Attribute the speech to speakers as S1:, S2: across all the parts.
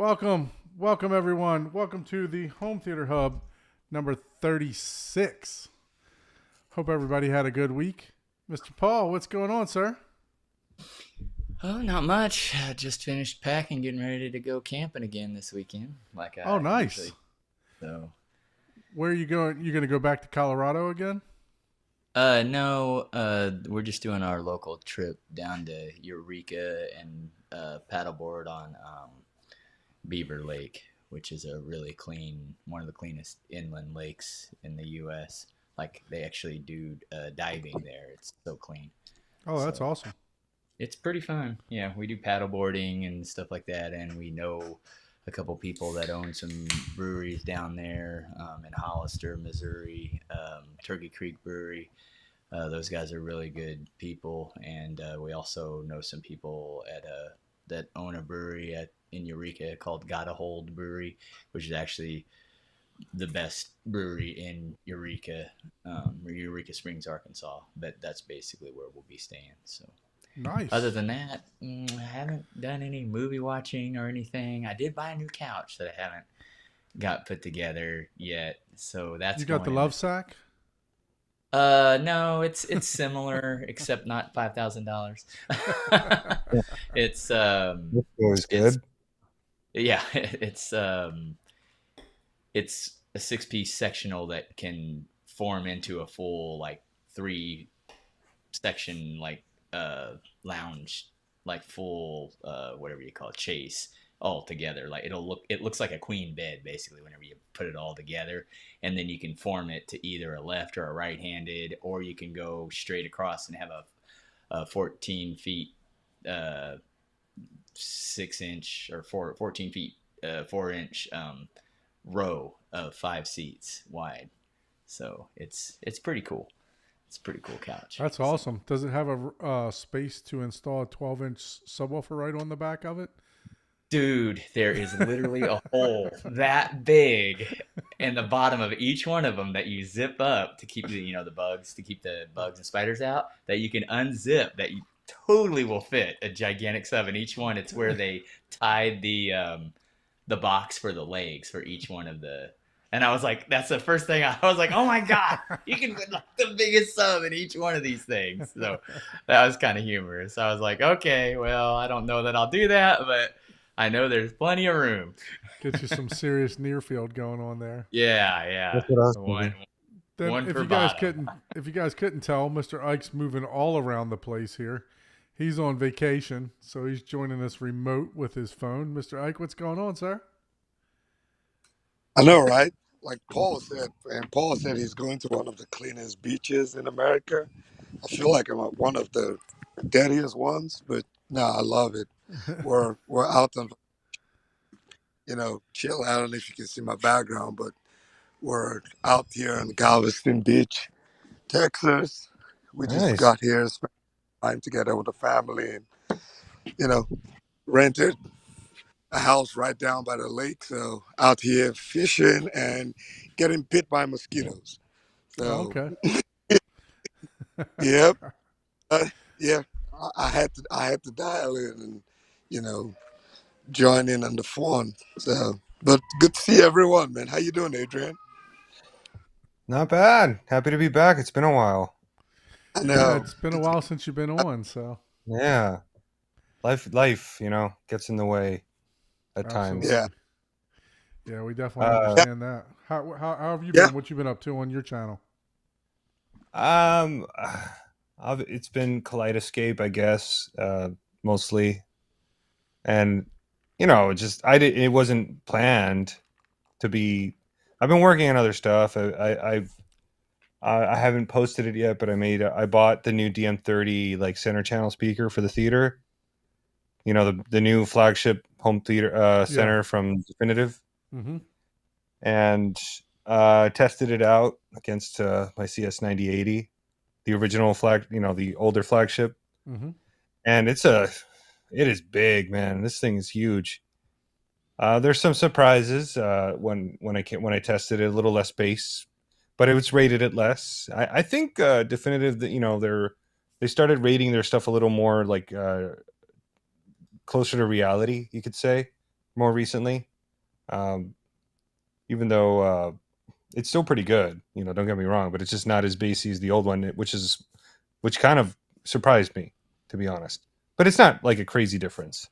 S1: Welcome everyone. Welcome to the Home Theater Hub number 36. Hope everybody had a good week. Mr. Paul, what's going on, sir?
S2: Oh, not much. I just finished packing, getting ready to go camping again this weekend, like
S1: Oh,
S2: I
S1: nice.
S2: usually. So,
S1: Where are you going? You going to go back to Colorado again?
S2: no, we're just doing our local trip down to Eureka and paddleboard on Beaver Lake, which is a really clean, one of the cleanest inland lakes in the U.S. Like they actually do diving there. It's so clean.
S1: Oh, that's
S2: So
S1: awesome.
S2: it's pretty fun. Yeah, we do paddleboarding and stuff like that, and we know a couple people that own some breweries down there in Hollister, Missouri, Turkey Creek Brewery. Those guys are really good people, and we also know some people that own a brewery in Eureka called Gotta Hold Brewery, which is actually the best brewery in Eureka Springs, Arkansas. But that's basically where we'll be staying. So other
S1: Nice.
S2: than that, I haven't done any movie watching or anything. I did buy a new couch that I haven't got put together yet, so that's
S1: You got the
S2: going in
S1: love
S2: the.
S1: sack?
S2: No, it's similar except not $5,000.
S3: Yeah,
S2: It's
S3: this was
S2: it's
S3: good.
S2: yeah, it's a six-piece sectional that can form into a full like three section like lounge, like full whatever you call it, chase all together. Like it looks like a queen bed basically whenever you put it all together, and then you can form it to either a left or a right handed, or you can go straight across and have a 14 feet uh 6 inch or 14 feet 4 inch row of five seats wide. So it's pretty cool. It's a pretty cool couch.
S1: That's
S2: So
S1: awesome. Does it have a space to install a 12-inch subwoofer right on the back of it?
S2: dude, there is literally a hole that big in the bottom of each one of them that you zip up to keep the bugs and spiders out, that you can unzip, that you totally will fit a gigantic sub in each one. It's where they tied the box for the legs for each one of the. And I was like, that's the first thing I was like, oh my god, you can put like the biggest sub in each one of these things. So that was kind of humorous. I was like, okay, well, I don't know that I'll do that, but I know there's plenty of room.
S1: Get you some serious near field going on there.
S2: Yeah, yeah.
S3: That's what I was
S2: One
S3: thinking.
S1: Then
S2: one per bottom.
S1: if you guys couldn't tell, Mr. Ike's moving all around the place here. He's on vacation, so he's joining us remote with his phone. Mr. Ike, what's going on, sir?
S4: I know, right? Like Paul said, and Paul said he's going to one of the cleanest beaches in America. I feel like I'm at one of the dirtiest ones, but no, I love it. We're out on, chill. I don't know if you can see my background, but we're out here on Galveston Beach, Texas. We just
S3: Nice.
S4: got here, spent time together with the family, and you know, rented a house right down by the lake. So out here fishing and getting bit by mosquitoes.
S1: Oh,
S4: So
S1: okay.
S4: yep, uh, yeah, I had to dial in and you know join in on the fun. So, but good to see everyone, man. How you doing, Adrian?
S3: Not bad. Happy to be back. It's been a while.
S4: I
S1: Yeah,
S4: know.
S1: it's been a while since you've been on, so
S3: Yeah. Life, gets in the way at times.
S1: absolutely.
S4: Yeah,
S1: Yeah, we definitely
S3: Uh,
S4: yeah,
S1: understand that. How have you
S4: yeah.
S1: been? What you been up to on your channel?
S3: um, it's been Kaleidescape, I guess, mostly, and it wasn't planned to be. I've been working on other stuff. I haven't posted it yet, but I bought the new DM30 like center channel speaker for the theater. The new flagship home theater
S1: Yeah.
S3: center from Definitive,
S1: Mm-hmm.
S3: and tested it out against my CS9080, the original the older flagship,
S1: Mm-hmm.
S3: and it is big, man. This thing is huge. There's some surprises when I tested it, a little less bass, but it was rated at less. I think Definitive that they started rating their stuff a little more like closer to reality, you could say. more recently. Um, even though it's still pretty good, don't get me wrong, but it's just not as bassy as the old one, which kind of surprised me, to be honest. But it's not like a crazy difference.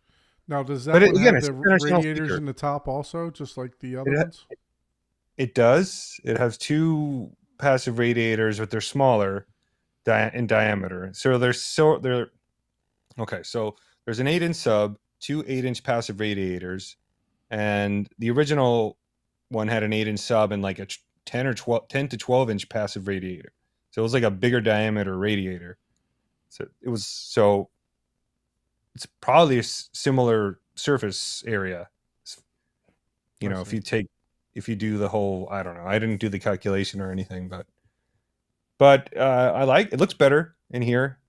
S1: Now, does
S3: But
S1: that one
S3: again,
S1: have
S3: it's
S1: the
S3: a generational
S1: radiators
S3: speaker.
S1: in the top also, just like the other
S3: It,
S1: ones?
S3: it does. It has two passive radiators, but they're smaller in diameter. They're okay. So there's an 8-inch sub, two 8-inch passive radiators, and the original one had an 8-inch sub and like a 10 to 12-inch passive radiator. So it was like a bigger diameter radiator. So it's probably a similar surface area.
S1: I
S3: If
S1: see.
S3: if you do the whole, I don't know, I didn't do the calculation or anything, but I like it. Looks better in here.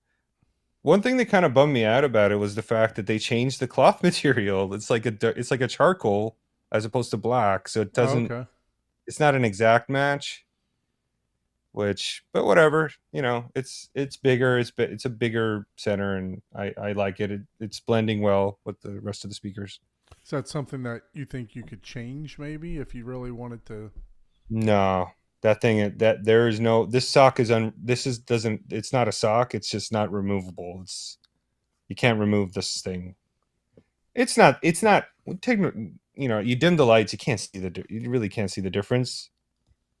S3: One thing that kind of bummed me out about it was the fact that they changed the cloth material. It's like a charcoal as opposed to black, so it
S1: Oh,
S3: doesn't.
S1: okay.
S3: It's not an exact match. But whatever. It's bigger. It's a bigger center, and I like it. It's blending well with the rest of the speakers.
S1: Is that something that you think you could change maybe if you really wanted to?
S3: No, that there is no. This sock is This is doesn't. It's not a sock. It's just not removable. You can't remove this thing. It's not. It's not. You dim the lights. You really can't see the difference.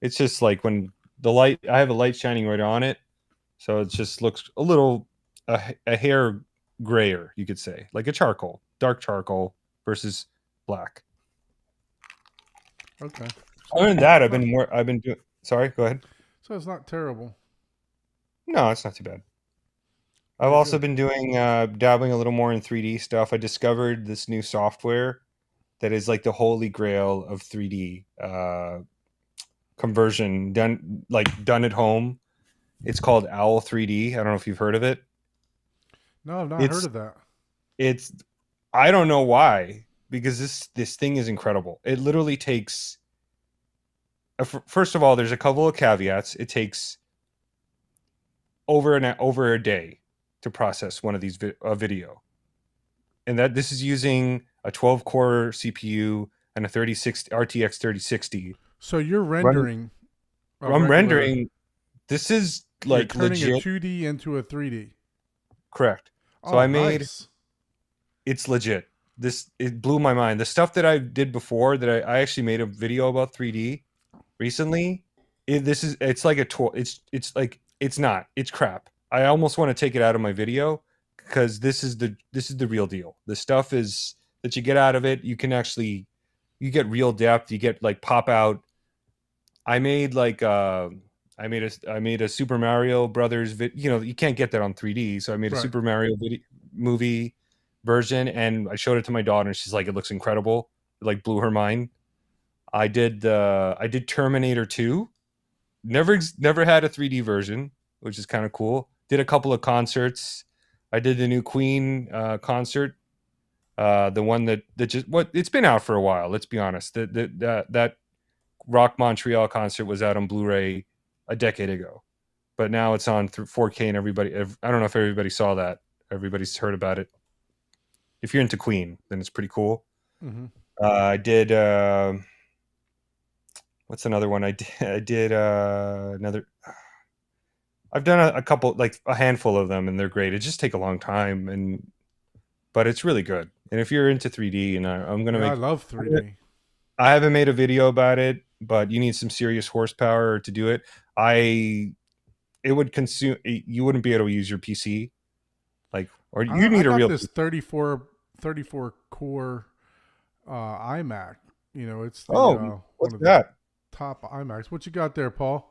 S3: It's just like when the light. I have a light shining right on it, so it just looks a little a hair grayer. You could say like a charcoal, dark charcoal versus black.
S1: Okay.
S3: Other than
S1: So
S3: that,
S1: it's not.
S3: I've been doing. Sorry, go ahead.
S1: So it's not terrible.
S3: No, it's not too bad. I've
S1: Very
S3: also
S1: good.
S3: been doing dabbling a little more in 3D stuff. I discovered this new software that is like the holy grail of 3D conversion done at home. It's called Owl 3D. I don't know if you've heard of it.
S1: No, I've not heard
S3: It's
S1: of that.
S3: it's I don't know why, because this thing is incredible. It literally takes first of all, there's a couple of caveats. It takes over a day to process one of these video, and that this is using a 12 core CPU and a 36 RTX 3060
S1: So you're
S3: running.
S1: rendering a
S3: I'm
S1: regular.
S3: rendering. This is
S1: You're
S3: like
S1: turning a
S3: legit
S1: 2D into a 3D.
S3: correct. So
S1: Oh,
S3: I made
S1: nice.
S3: it's legit. It blew my mind. The stuff that I did before that I actually made a video about 3D recently. It's like a tool. It's not. It's crap. I almost want to take it out of my video because this is the real deal. The stuff is that you get out of it. You get real depth. You get like pop out. I made like I made a Super Mario Brothers you can't get that on 3D, so I made a
S1: Right.
S3: Super Mario movie version, and I showed it to my daughter, and she's like, it looks incredible. It like blew her mind. I did Terminator 2. Never had a 3D version, which is kind of cool. Did a couple of concerts. I did the new Queen concert. The one that just it's been out for a while. Let's be honest. That Rock Montreal concert was out on Blu-ray a decade ago, but now it's on through 4K, and I don't know if everybody saw that. Everybody's heard about it. If you're into Queen, then it's pretty cool.
S1: Mm-hmm.
S3: I did. What's another one? I did another. I've done a couple, like a handful of them, and they're great. It just take a long time, but it's really good. And if you're into 3D, and I'm gonna
S1: Yeah, I
S3: make.
S1: love 3D.
S3: I haven't made a video about it, but you need some serious horsepower to do it. It would consume. You wouldn't be able to use your PC, or you
S1: I
S3: need a
S1: got
S3: real.
S1: this 34 core iMac. It's the
S3: Oh,
S1: one
S3: what's
S1: of the
S3: that?
S1: top iMacs. What you got there, Paul?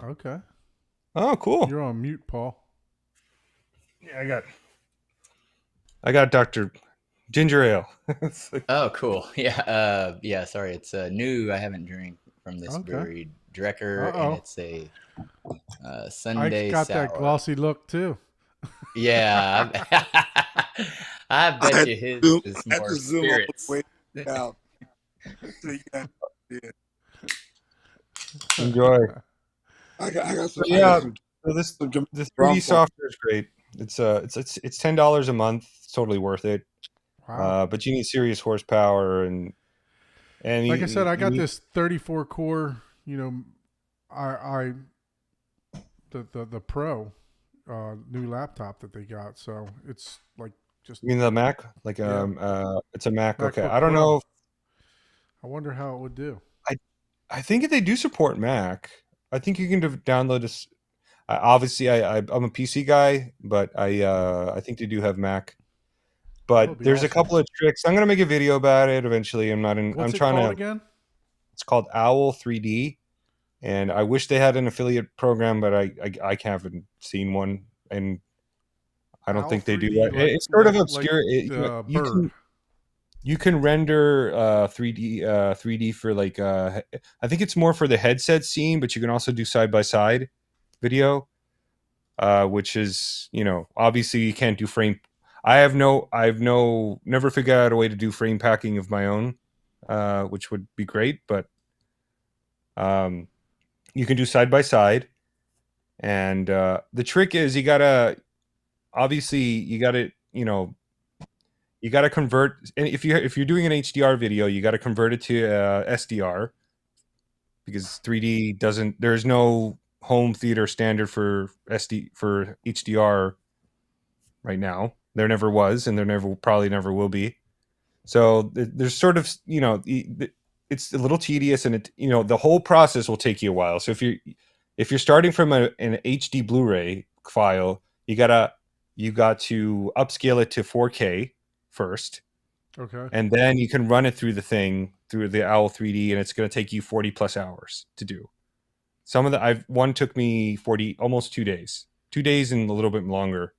S1: Okay.
S3: Oh, cool.
S1: You're on mute, Paul.
S3: Yeah, I got Dr. Ginger Ale.
S2: Oh, cool. Yeah. Sorry, it's new. I haven't drank from this
S1: Okay.
S2: brewery, Drecker, and
S1: Uh-oh.
S2: it's a
S1: Ike's
S2: Sunday
S1: got that
S2: sour.
S1: glossy look, too.
S2: Yeah, I
S4: I
S2: bet
S4: had
S2: you his
S4: to zoom,
S2: is
S4: I had
S2: more
S4: to zoom all the
S2: spirits.
S4: way down so you got yeah.
S3: Enjoy.
S4: I got
S3: Yeah,
S4: some
S3: so
S4: some
S3: the 3D
S4: rum for
S3: software is great. It's $10 a month. It's totally worth it.
S1: Wow.
S3: But you need serious horsepower and
S1: Like I said, I
S3: you
S1: got
S3: need,
S1: this 34 core. I the Pro new laptop that they got. So it's like just
S3: you mean the Mac? Like
S1: yeah,
S3: it's a Mac. Okay,
S1: MacBook
S3: I don't
S1: Pro.
S3: know.
S1: I wonder how it would do.
S3: I I think they do support Mac. I think you can download this. Obviously, I'm a PC guy, but I think they do have Mac.
S1: That
S3: But
S1: would be
S3: there's a
S1: awesome.
S3: couple of tricks. I'm gonna make a video about it eventually. I'm
S1: What's it
S3: trying
S1: called
S3: to.
S1: again?
S3: It's called Owl 3D, and I wish they had an affiliate program, but I haven't seen one, and I don't
S1: Owl
S3: think they do.
S1: 3D,
S3: It's sort of obscure.
S1: the bird.
S3: You can render 3D for like I think it's more for the headset scene, but you can also do side by side video, which is obviously you can't do frame. Never figured out a way to do frame packing of my own, which would be great, but um, you can do side by side, and the trick is you got to convert. And if you're doing an HDR video, you got to convert it to SDR, because 3D doesn't. There's no home theater standard for HDR right now. There never was, and there probably never will be. So there's sort of it's a little tedious, and the whole process will take you a while. So if you're starting from an HD Blu-ray file, you got to upscale it to 4K first,
S1: Okay.
S3: and then you can run it through the Owl 3D, and it's going to take you 40 plus hours to do. One took me 40, almost 2 days, 2 days and a little bit longer,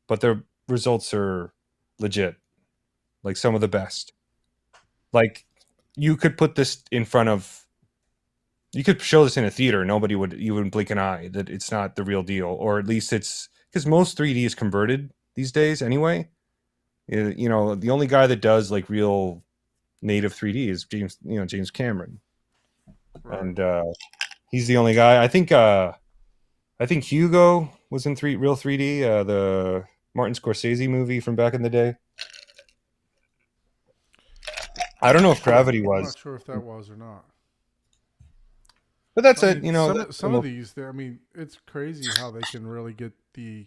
S3: but the results are legit, like some of the best. Like you could put this in front of, you could show this in a theater, you wouldn't blink an eye that it's not the real deal, or at least it's because most 3D is converted these days anyway. The only guy that does like real native 3D is James Cameron,
S1: Right.
S3: and he's the only guy. I think Hugo was in real 3D, the Martin Scorsese movie from back in the day. I don't know if Gravity
S1: I'm
S3: was,
S1: not sure if that was or not.
S3: but that's
S1: I
S3: it.
S1: mean, some
S3: That's
S1: some of these, I mean, it's crazy how they can really get the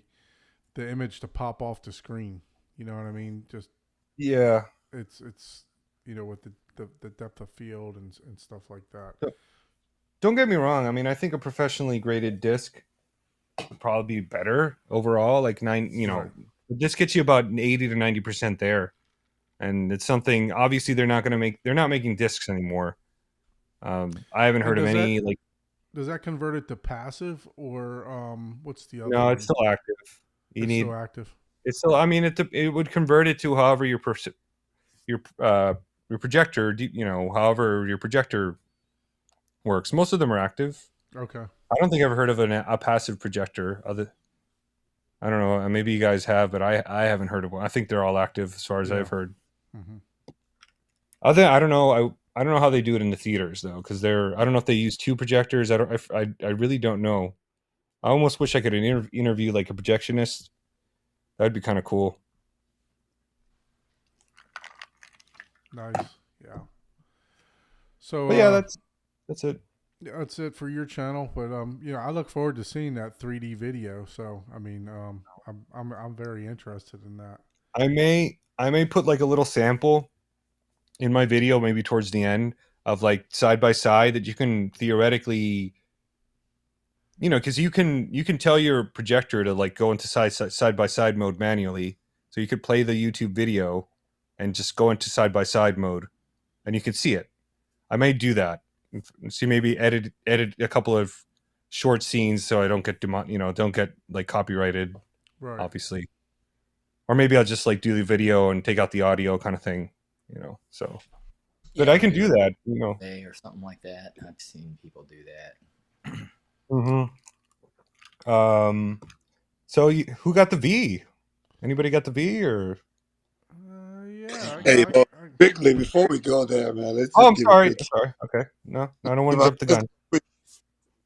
S1: image to pop off the screen. You know what I mean? Just
S3: yeah.
S1: it's with the depth of field and stuff like that.
S3: Don't get me wrong. I mean, I think a professionally graded disc would probably be better overall. Like
S1: Right.
S3: the disc gets you about 80 to 90% there, and it's something. Obviously, they're not making discs anymore. I haven't
S1: And
S3: heard of any like.
S1: does that convert it to passive or what's the other
S3: No, it's
S1: one?
S3: still active. You
S1: It's still
S3: need
S1: active.
S3: it's still. I mean, it would convert it to however your projector. However your projector works. Most of them are active.
S1: Okay.
S3: I don't think I've heard of a passive projector. I don't know. Maybe you guys have, but I haven't heard of one. I think they're all active as far as
S1: Yeah.
S3: I've heard.
S1: Mm-hmm.
S3: I don't know. I don't know how they do it in the theaters though, because I don't know if they use two projectors. I really don't know. I almost wish I could interview like a projectionist. That'd be kind of cool.
S1: Nice. Yeah. So
S3: But yeah, that's it.
S1: that's it for your channel. But I look forward to seeing that 3D video. So I mean, I'm very interested in that.
S3: I may put like a little sample in my video, maybe towards the end, of like side by side that you can theoretically, because you can tell your projector to like go into side by side mode manually. So you could play the YouTube video and just go into side by side mode, and you can see it. I may do that. See, maybe edit a couple of short scenes so I don't get don't get like copyrighted,
S1: Right.
S3: obviously. Or maybe I'll just like do the video and take out the audio kind of thing, So, but
S2: Yeah,
S3: I can
S2: maybe
S3: do
S2: like
S3: that,
S2: Day or something like that. I've seen people do that.
S3: So who got the V? Anybody got the V or?
S1: Yeah.
S4: Hey, quickly before we go there, man, let's
S3: Oh,
S4: just
S3: I'm
S4: give a
S3: sorry.
S4: quick.
S3: Sorry. Okay. No, I don't want
S4: Give
S3: to
S4: a
S3: jump the gun.
S4: quick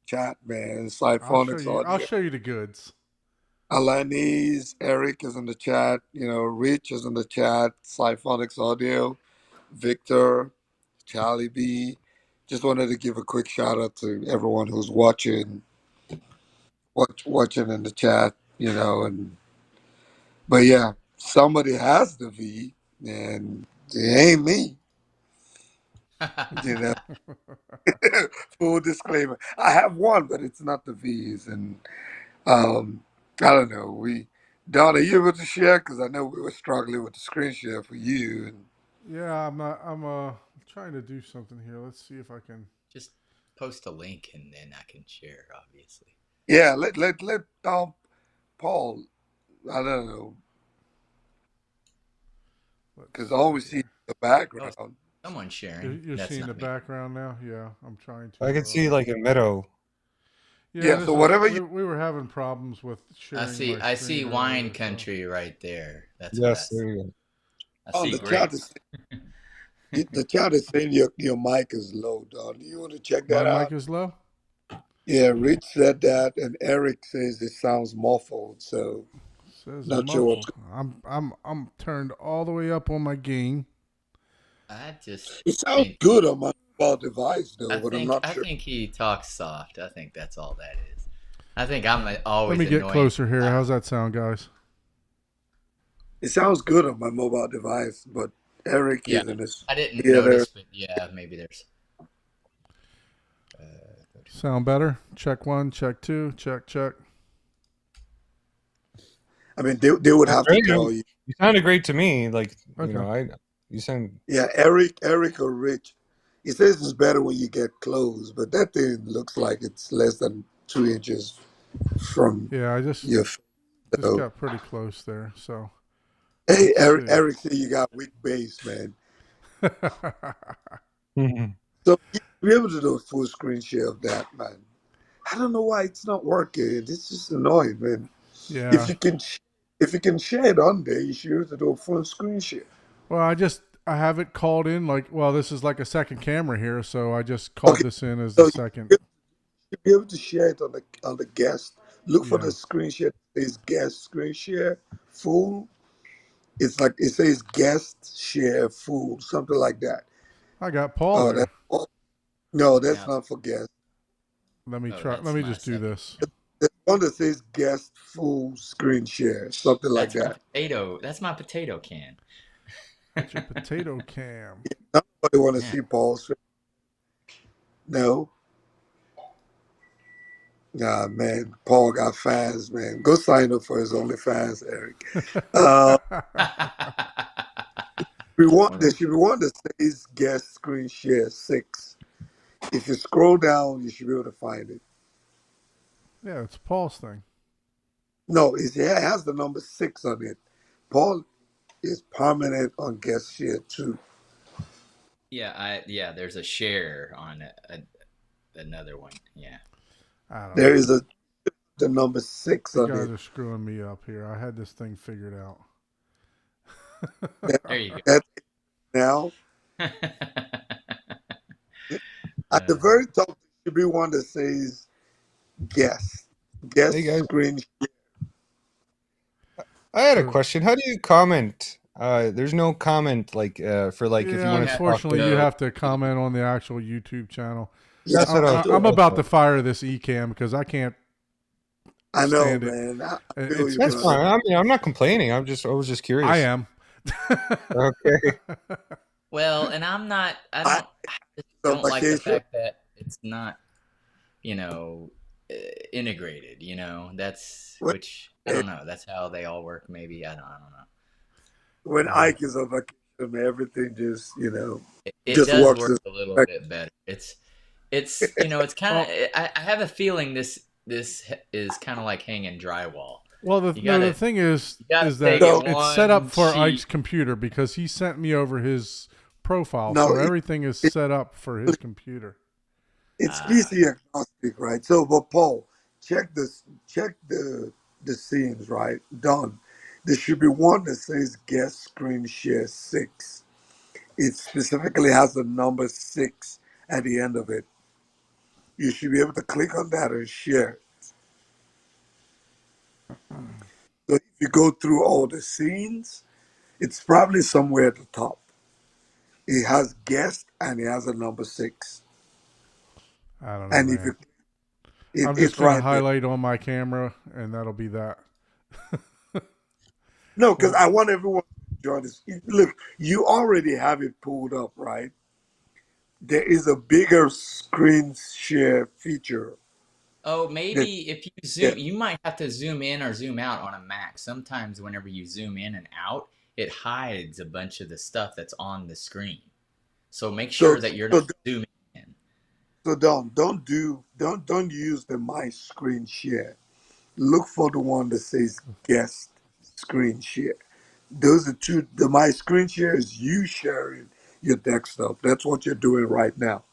S4: chat, man.
S1: I'll show
S4: Siphonics
S1: you. I'll
S4: audio.
S1: show you the goods.
S4: Alanis, Eric is in the chat. Rich is in the chat. Symphonics Audio, Victor, Charlie B. Just wanted to give a quick shout out to everyone who's watching in the chat. And but yeah, somebody has the V, and it ain't me. You know, full disclaimer. I have one, but it's not the V's, and um, I don't know. Don, are you able to share? Because I know we were struggling with the screen share for you. And
S1: Yeah, I'm not. I'm trying to do something here. Let's see if I can.
S2: Just post a link and then I can share, obviously.
S4: yeah, let Paul. I don't know,
S1: Let's
S4: because I
S1: see
S4: always see
S1: here.
S4: the
S2: Oh,
S4: background.
S2: someone's
S1: You're,
S2: sharing.
S1: you're
S2: That's
S1: seeing the
S2: not me.
S1: background now. Yeah, I'm trying
S3: I
S1: to.
S3: could see like a meadow.
S1: Yeah,
S4: Yeah,
S1: this
S4: so
S1: is.
S4: whatever
S1: We,
S4: you.
S1: we were having problems with
S2: I
S1: sharing
S2: see
S1: my
S2: I see
S1: screen
S2: wine
S1: earlier. So
S2: country right there. That's what
S3: Yes, there you go.
S2: I
S4: Oh,
S2: see
S4: the chat
S2: grapes.
S4: is the chat is saying your mic is low, Don. Do you want to check
S1: my
S4: that
S1: mic
S4: out?
S1: is low.
S4: Yeah, Rich said that, and Eric says it sounds muffled. So
S1: Says
S4: not sure what's.
S1: muffle. I'm turned all the way up on my gain.
S2: I just
S4: It sounds
S2: think
S4: good on my mobile device though, but I'm not
S2: I
S4: sure.
S2: think he talks soft. I think that's all that is. I think I'm
S1: Let
S2: always
S1: me get
S2: annoying.
S1: closer here. How's that sound, guys?
S4: It sounds good on my mobile device, but Eric
S2: Yeah,
S4: is in his
S2: I didn't
S4: theater.
S2: notice, but yeah, maybe there's.
S1: Sound better? Check one, check two, check.
S4: I mean, they would
S3: That's
S4: have to
S3: great.
S4: tell you.
S3: You sounded great to me. Like
S1: Okay.
S3: you sound.
S4: Yeah, Eric or Rich. He says it's better when you get close, but that thing looks like it's less than 2 inches from
S1: Yeah, I just
S4: your face.
S1: just
S4: So,
S1: got pretty close there. So
S4: hey,
S1: let's
S4: Eric,
S1: see.
S4: Eric said you got weak base, man.
S3: Mhm.
S4: So you'll be able to do a full screen share of that, man. I don't know why it's not working. It's just annoying, man. If
S1: Yeah.
S4: you can, if you can share it on there, you should be able to do a full screen share.
S1: Well, I have it called in like, well, this is like a second camera here, so I just called
S4: Okay,
S1: this in as the
S4: so
S1: second.
S4: you'll be able to share it on the guest. Look for the
S1: Yeah.
S4: screen share. It says guest screen share full. It's like it says guest share full, something like that.
S1: I got Paul
S4: Oh,
S1: there.
S4: that's no, that's
S2: Now,
S4: not for guest.
S1: Let me
S2: oh,
S1: try. Let
S2: that's
S1: me
S2: my
S1: just do
S2: second.
S1: this.
S4: There's one that says guest full screen share, something like
S2: That's my
S4: that.
S2: potato. That's my potato can.
S1: That's your potato cam.
S4: Nobody want to
S2: Yeah.
S4: see Paul's face. No. Nah, man. Paul got fans, man. Go sign up for his OnlyFans, Eric. Uh, there should be one that says guest screen share 6. If you scroll down, you should be able to find it.
S1: Yeah, it's Paul's thing.
S4: No, it has the number 6 on it. Paul is permanent on guest share 2.
S2: Yeah. There's a share on another one. Yeah.
S1: I don't
S4: There
S1: know.
S4: is the number 6
S1: You
S4: on
S1: guys
S4: it.
S1: are screwing me up here. I had this thing figured out.
S4: That,
S2: There you
S4: that now
S2: go.
S4: at the very top there should be one that says guest.
S3: Hey
S4: Guest
S3: guys,
S4: screen.
S3: I had a
S1: So
S3: question. How do you comment? There's no comment like for like if you
S1: yeah,
S2: You
S3: want to
S2: have
S3: talk
S1: unfortunately,
S3: to.
S1: you
S2: to
S1: have to comment on the actual YouTube channel.
S4: Yeah,
S3: That's what I was.
S1: I'm about
S3: Okay.
S1: to fire this eCam because I can't
S4: I know,
S1: stand it.
S4: man. I feel
S1: It's
S4: you,
S3: That's
S1: it's
S4: brother.
S3: fine. I mean, I'm not complaining. I was just
S1: I
S3: curious.
S1: am.
S3: Okay.
S2: well, and I'm not.
S4: I
S2: I just
S4: on
S2: don't like the
S4: vacation.
S2: fact that it's not, you know, uh, integrated. That's
S4: When,
S2: which I don't know. That's how they all work. Maybe I don't know.
S4: when
S1: Yeah.
S4: Ike is on vacation, man, everything just
S2: It
S4: just
S2: does
S4: works.
S2: work a little bit better. It's kind of.
S1: Well,
S2: I have a feeling this is kind of like hanging drywall.
S1: well,
S2: You
S1: the
S2: gotta
S1: thing is
S2: you gotta
S1: that
S2: take it
S4: No,
S1: it's set up
S2: one
S1: for
S2: sheet.
S1: Ike's computer because he sent me over his profile,
S4: no,
S1: so everything is
S4: it,
S1: set up for his computer.
S4: it's
S2: Uh,
S4: PC agnostic, right? So, but Paul, check this. Check the scenes, right? Done. There should be one that says guest screen share 6. It specifically has the number 6 at the end of it. You should be able to click on that and share. So if you go through all the scenes, it's probably somewhere at the top. It has guest and it has a number 6.
S1: I don't know,
S4: And if
S1: man.
S4: you,
S1: I'm just
S4: it's
S1: gonna
S4: right there.
S1: highlight on my camera, and that'll be that.
S4: No, because
S1: Well,
S4: I want everyone to enjoy this. Look, you already have it pulled up, right? There is a bigger screen share feature
S2: Oh,
S4: that
S2: maybe if you
S4: yeah.
S2: zoom, you might have to zoom in or zoom out on a Mac. Sometimes whenever you zoom in and out, it hides a bunch of the stuff that's on the screen. So make
S4: So
S2: sure that you're
S4: so
S2: not zooming in.
S4: so don't use the my screen share. Look for the one that says guest screen share. Those are two. The my screen share is you sharing your desktop. That's what you're doing right now.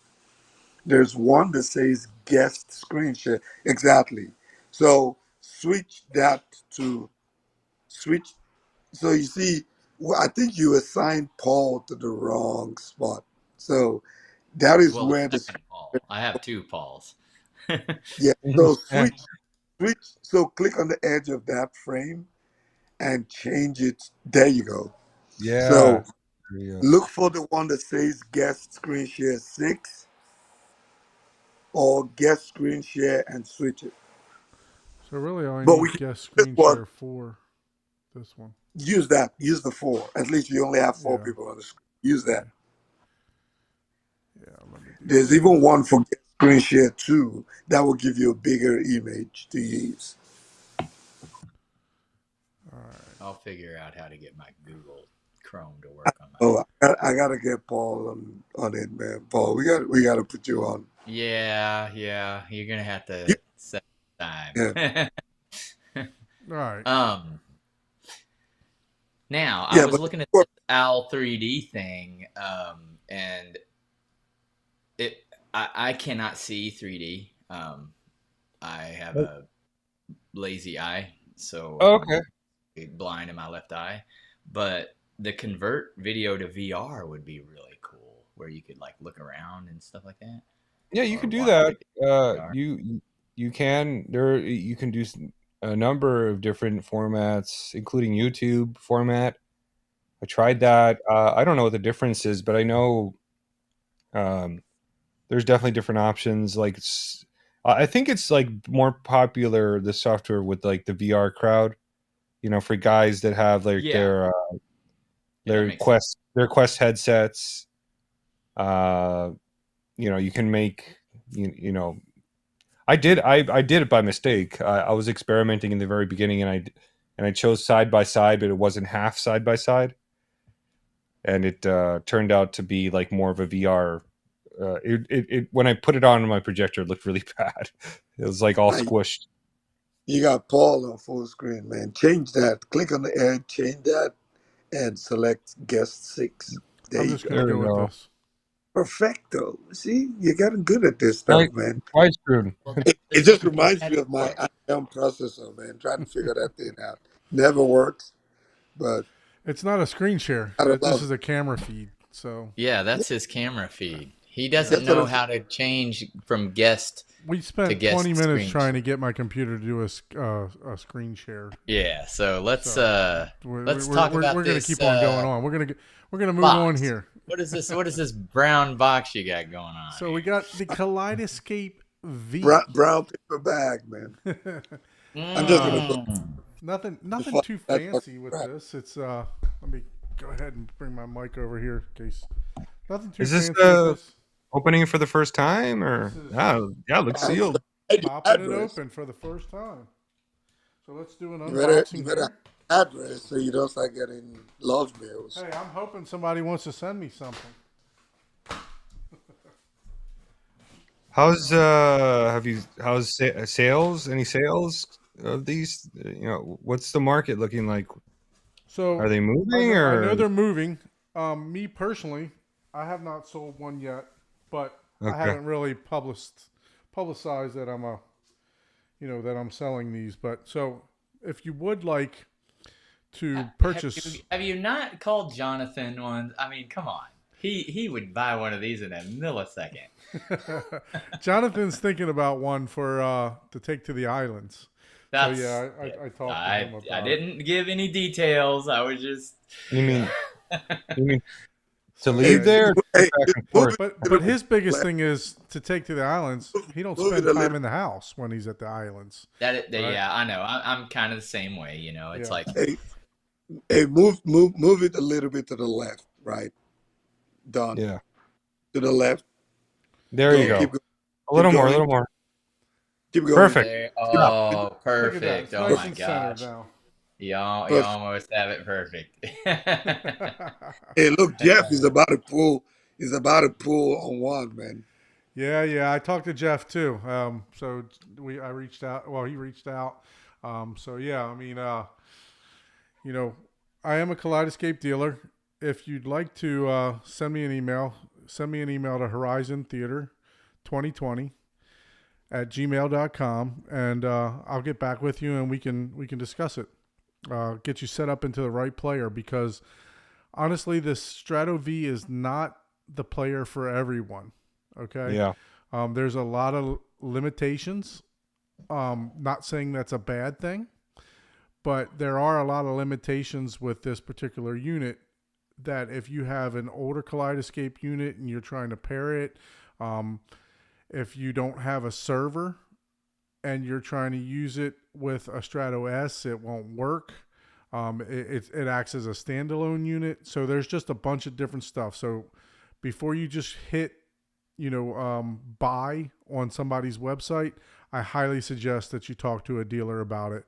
S4: There's one that says guest screen share. Exactly. So switch that to switch. So you see, I think you assigned Paul to the wrong spot. So that is
S2: Well, the
S4: where the
S2: second Paul. I have two Pauls.
S4: yeah. So switch. So click on the edge of that frame and change it. There you go.
S3: Yeah.
S4: So
S3: There you go.
S4: look for the one that says guest screen share 6 or guest screen share and switch it.
S1: so really, all I
S4: But we
S1: need
S4: can
S1: guest
S4: this
S1: screen
S4: one
S1: share for this one.
S4: use that. Use the 4. At least you only have 4
S1: Yeah,
S4: people on the screen. Use
S1: yeah,
S4: that.
S1: yeah. Let me do
S4: There's even
S1: this.
S4: one for guest screen share 2 that will give you a bigger image to use.
S1: All right.
S2: I'll figure out how to get my Google Chrome to work on my.
S4: Oh, I gotta get Paul on it, man. Paul, we gotta put you on.
S2: Yeah. You're gonna have
S4: You,
S2: to set
S4: yeah,
S2: time.
S1: All right.
S2: um. Now I
S4: yeah,
S2: was
S4: but
S2: looking at this Owl 3D thing, and it I cannot see 3D. I have a lazy eye, so
S3: Oh,
S2: I'm
S3: okay.
S2: blind in my left eye. But the convert video to VR would be really cool, where you could like look around and stuff like that,
S3: Yeah, you
S2: or
S3: can do
S2: watch
S3: that.
S2: videos in VR.
S3: You can you can do a number of different formats, including YouTube format. I tried that. I don't know what the difference is, but I know um, there's definitely different options. Like I think it's like more popular the software with like the VR crowd. You know, for guys that have like
S2: Yeah, yeah, that makes sense.
S3: Their Quest headsets. Uh, you know, you can make you know I did it by mistake. I was experimenting in the very beginning, and I chose side by side, but it wasn't half side by side, and it turned out to be like more of a VR. It when I put it on my projector, it looked really bad. It was like all
S4: now
S3: squished.
S4: you got Paul on full screen, man. Change that. Click on the edge, change that, and select guest 6. There
S1: I'm
S4: you
S1: just gonna
S4: go.
S3: There we
S1: go with
S3: go.
S1: this.
S4: Perfecto. See, you're getting good at this
S3: Right,
S4: stuff, man.
S3: widescreen.
S2: Well,
S4: It
S2: there's
S4: just
S2: something
S4: reminds
S2: that
S4: me of my
S2: work.
S4: IM processor, man. Trying to figure that thing out. Never works, but
S1: It's not a screen share.
S4: I don't
S1: This
S4: love
S1: is a camera feed. So
S2: Yeah,
S4: it.
S2: that's his camera feed. He
S1: yeah,
S2: doesn't
S4: That's what
S2: know
S4: I'm saying.
S2: how to change from guest
S1: we
S2: to
S1: spent 20
S2: guest
S1: minutes
S2: screen.
S1: trying to get my computer to do a screen share.
S2: Yeah, so
S1: So
S2: let's talk about
S1: we're gonna
S2: this
S1: keep on going on. We're gonna move on
S2: box.
S1: here.
S2: What is this? What is this brown box you got going on
S1: So we got the Kaleidescape V.
S4: Brown paper bag, man. I'm just gonna
S1: um,
S4: go
S2: here?
S4: to
S1: nothing
S4: fuck
S1: too
S4: that fucking
S1: fancy with
S4: crap.
S1: this. It's let me go ahead and bring my mic over here in case nothing too
S3: Is this
S1: fancy with this.
S3: opening for the first time,
S1: This
S3: or
S1: is
S3: yeah, it looks
S4: I
S3: sealed.
S4: need
S1: popping it
S4: address.
S1: open for the first time. So let's do an
S4: You
S1: unboxing
S4: better
S1: here.
S4: have address so you don't start getting love mails.
S1: Hey, I'm hoping somebody wants to send me something.
S3: Sales? Any sales of these? You know, what's the market looking like?
S1: So
S3: Are they moving
S1: I know
S3: or
S1: they're moving. Me personally, I have not sold one yet, but I
S3: okay?
S1: haven't really publicized that I'm that I'm selling these. But so if you would like to purchase,
S2: Have you not called Jonathan once? I mean, come on. He would buy one of these in a millisecond.
S1: Jonathan's thinking about one for to take to the islands.
S2: That's
S1: yeah, I talked to him
S2: I
S1: about it.
S2: didn't give any details. I was just
S3: You mean to
S1: So
S4: Hey,
S3: leave
S1: yeah,
S3: there or to
S4: hey,
S3: go back
S4: just
S3: and
S4: move
S3: forth?
S4: it a
S1: but
S4: little
S1: his biggest
S4: left.
S1: thing is to take to the islands. He don't
S4: Move it
S1: spend
S4: a
S1: time
S4: little.
S1: in the house when he's at the islands, right?
S2: yeah, I know. I'm kind of the same way. It's
S1: Yeah.
S2: like
S4: Hey, hey, move it a little bit to the left. Right, done.
S3: Yeah.
S4: To the left.
S3: There you
S4: Go.
S2: there,
S3: go.
S4: Keep going.
S3: A
S4: Keep
S3: little more, a
S4: going.
S3: little more.
S4: Keep going.
S3: Perfect.
S2: there.
S4: Keep,
S3: Stop.
S2: Oh,
S1: Look at that.
S2: perfect.
S1: It's
S2: Oh
S1: nice
S2: my
S1: and centered
S2: gosh,
S1: now.
S2: you
S4: perfect.
S2: almost have it perfect.
S4: Hey, look, Jeff is about to pull. Is about to pull on one, man.
S1: Yeah. I talked to Jeff too. So I reached out. Well, he reached out. So yeah, I mean, you know, I am a Kaleidescape dealer. If you'd like to send me an email to Horizon Theater 2020 at gmail.com, and I'll get back with you and we can discuss it. Get you set up into the right player, because honestly, this Strato V is not the player for everyone. Okay.
S3: Yeah.
S1: There's a lot of limitations. Not saying that's a bad thing, but there are a lot of limitations with this particular unit, that if you have an older Kaleidescape unit and you're trying to pair it, if you don't have a server and you're trying to use it with a Strato S, it won't work. It acts as a standalone unit. So there's just a bunch of different stuff. So before you just hit, buy on somebody's website, I highly suggest that you talk to a dealer about it.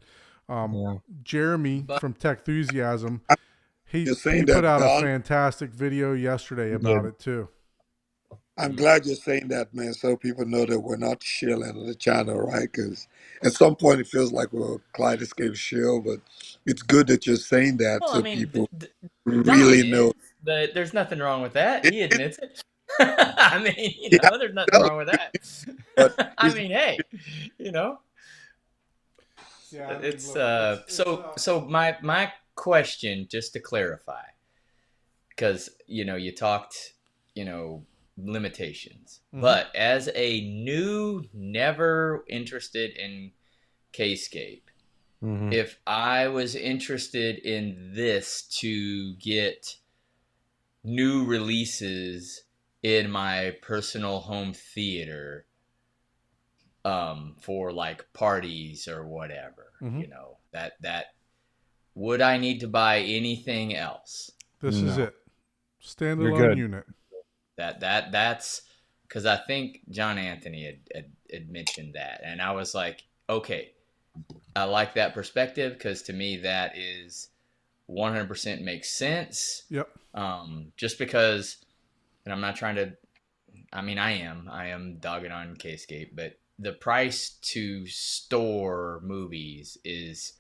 S3: Yeah.
S1: Jeremy
S2: But
S1: from Techthusiasm,
S4: You're
S1: he
S4: saying
S1: put
S4: that,
S1: out a
S4: Don.
S1: fantastic video yesterday
S3: Yeah.
S1: about it too.
S4: I'm glad you're saying that, man, so people know that we're not shilling on the channel, right? Because at some point it feels like we're a Kaleidescape shill, but it's good that you're saying that
S2: well, I
S4: so
S2: mean,
S4: people
S2: Don
S4: really
S2: is,
S4: know.
S2: but there's nothing wrong with that.
S4: It,
S2: He
S4: it,
S2: admits it. I mean,
S4: yeah,
S2: there's nothing
S4: tell him,
S2: wrong with
S4: but
S2: that. I
S4: he's
S2: mean, hey, you know,
S1: Yeah, I mean,
S2: it's
S1: look, it's
S2: so my question, just to clarify, because you talked, limitations,
S1: mhm.
S2: but as a new, never interested in Kscape,
S3: Mm-hmm.
S2: if I was interested in this to get new releases in my personal home theater, for like parties or whatever,
S1: Mhm.
S2: that would I need to buy anything else?
S1: This is
S3: No,
S1: it.
S3: you're
S1: Standalone
S3: good.
S1: unit.
S2: That's because I think John Anthony had mentioned that, and I was like, okay, I like that perspective, because to me that is 100% makes sense.
S1: Yep.
S2: Just because, and I'm not trying to. I mean, I am dogging on Kscape, but the price to store movies is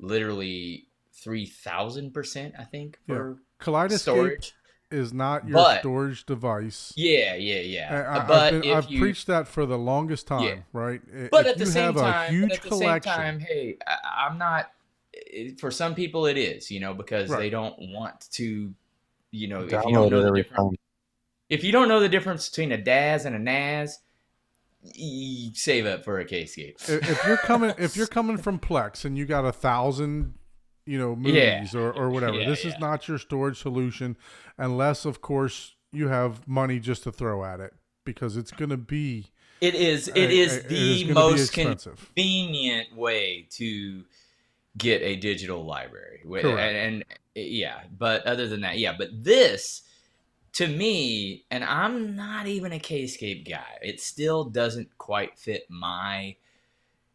S2: literally 3,000%, I think,
S1: Yeah.
S2: for
S1: Kaleidescape
S2: storage.
S1: is not your
S2: But
S1: storage device.
S2: yeah. But if
S1: I've
S2: you,
S1: preached that for the longest
S2: yeah,
S1: time, right?
S2: but
S1: If
S2: at the
S1: you
S2: same
S1: have a
S2: time,
S1: huge collection,
S2: hey, I'm not. For some people, it is, because
S1: right?
S2: they don't want to, if you don't
S3: Download
S2: know
S3: it
S2: the
S3: every
S2: difference,
S3: time.
S2: if you don't know the difference between a DAS and a NAS, you save up for a Kscape.
S1: If you're coming from Plex and you got 1,000,
S2: Yeah,
S1: movies or whatever, this is
S2: yeah.
S1: not your storage solution, unless of course you have money just to throw at it, because it's going to be
S2: It is. It is
S1: it is
S2: the
S1: going to be
S2: most
S1: expensive.
S2: convenient way to get a digital library,
S1: Correct.
S2: and yeah. But other than that, yeah. But this, to me, and I'm not even a Kscape guy. It still doesn't quite fit my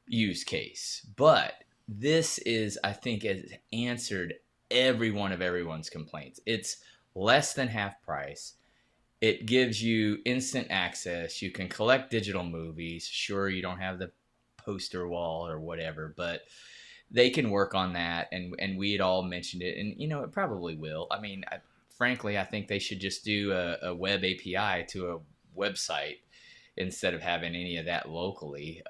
S2: use case. But this is, I think, has answered every one of everyone's complaints. It's less than half price. It gives you instant access. You can collect digital movies. Sure, you don't have the poster wall or whatever, but they can work on that. And we had all mentioned it, and it probably will. I mean, frankly, I think they should just do a web API to a website instead of having any of that locally,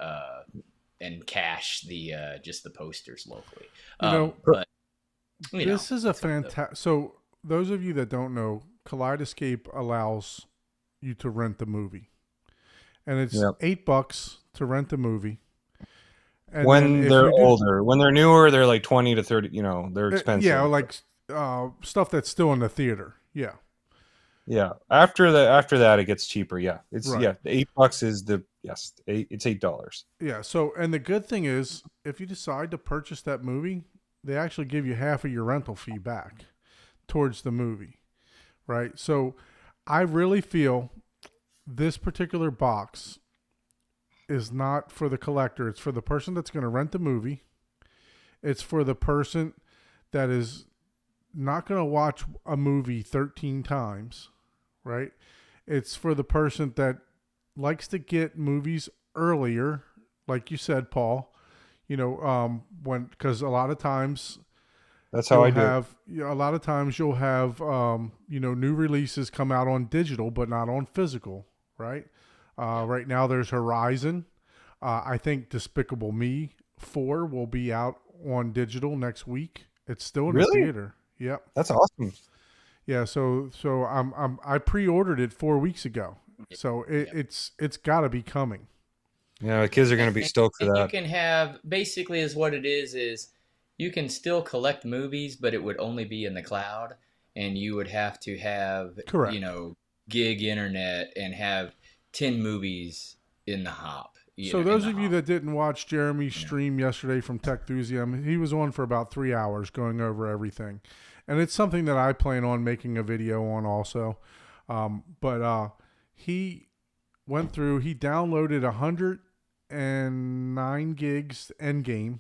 S2: and cache the just the posters locally.
S1: You know,
S2: But
S1: this is a
S2: that's
S1: fantastic. So those of you that don't know, Kaleidescape allows you to rent the movie, and it's
S3: Yep.
S1: $8 to rent the movie. And then
S3: When
S1: if
S3: they're
S1: you do,
S3: older, when they're newer, they're like 20 to 30. They're
S1: yeah,
S3: expensive.
S1: like stuff that's still in the theater. Yeah,
S3: Yeah. After that, it gets cheaper. Yeah.
S1: right.
S3: The $8 is the yes. It's $8.
S1: Yeah. So, and the good thing is, if you decide to purchase that movie, they actually give you half of your rental fee back towards the movie, right? So, I really feel this particular box is not for the collector. It's for the person that's going to rent the movie. It's for the person that is not going to watch a movie 13 times, right? It's for the person that likes to get movies earlier, like you said, Paul. When because a lot of times
S3: That's how I do it.
S1: a lot of times you'll have new releases come out on digital but not on physical, right? Right now there's Horizon. I think Despicable Me 4 will be out on digital next week. It's still in the
S3: Really?
S1: theater. Yep.
S3: That's awesome.
S1: Yeah. So I pre-ordered it 4 weeks ago. So
S2: Yeah.
S1: it's got to be coming.
S3: Yeah, the kids are going to be stoked for
S2: And you
S3: that.
S2: can have basically is what it is you can still collect movies, but it would only be in the cloud, and you would have to have
S1: Correct.
S2: gig internet and have 10 movies in the hop.
S1: So
S2: In
S1: those
S2: the
S1: of you
S2: hop.
S1: that didn't watch Jeremy's
S2: You know.
S1: stream yesterday from Tech he was on for about 3 hours going over everything, and it's something that I plan on making a video on also. But he went through. He downloaded 109 gigs Endgame.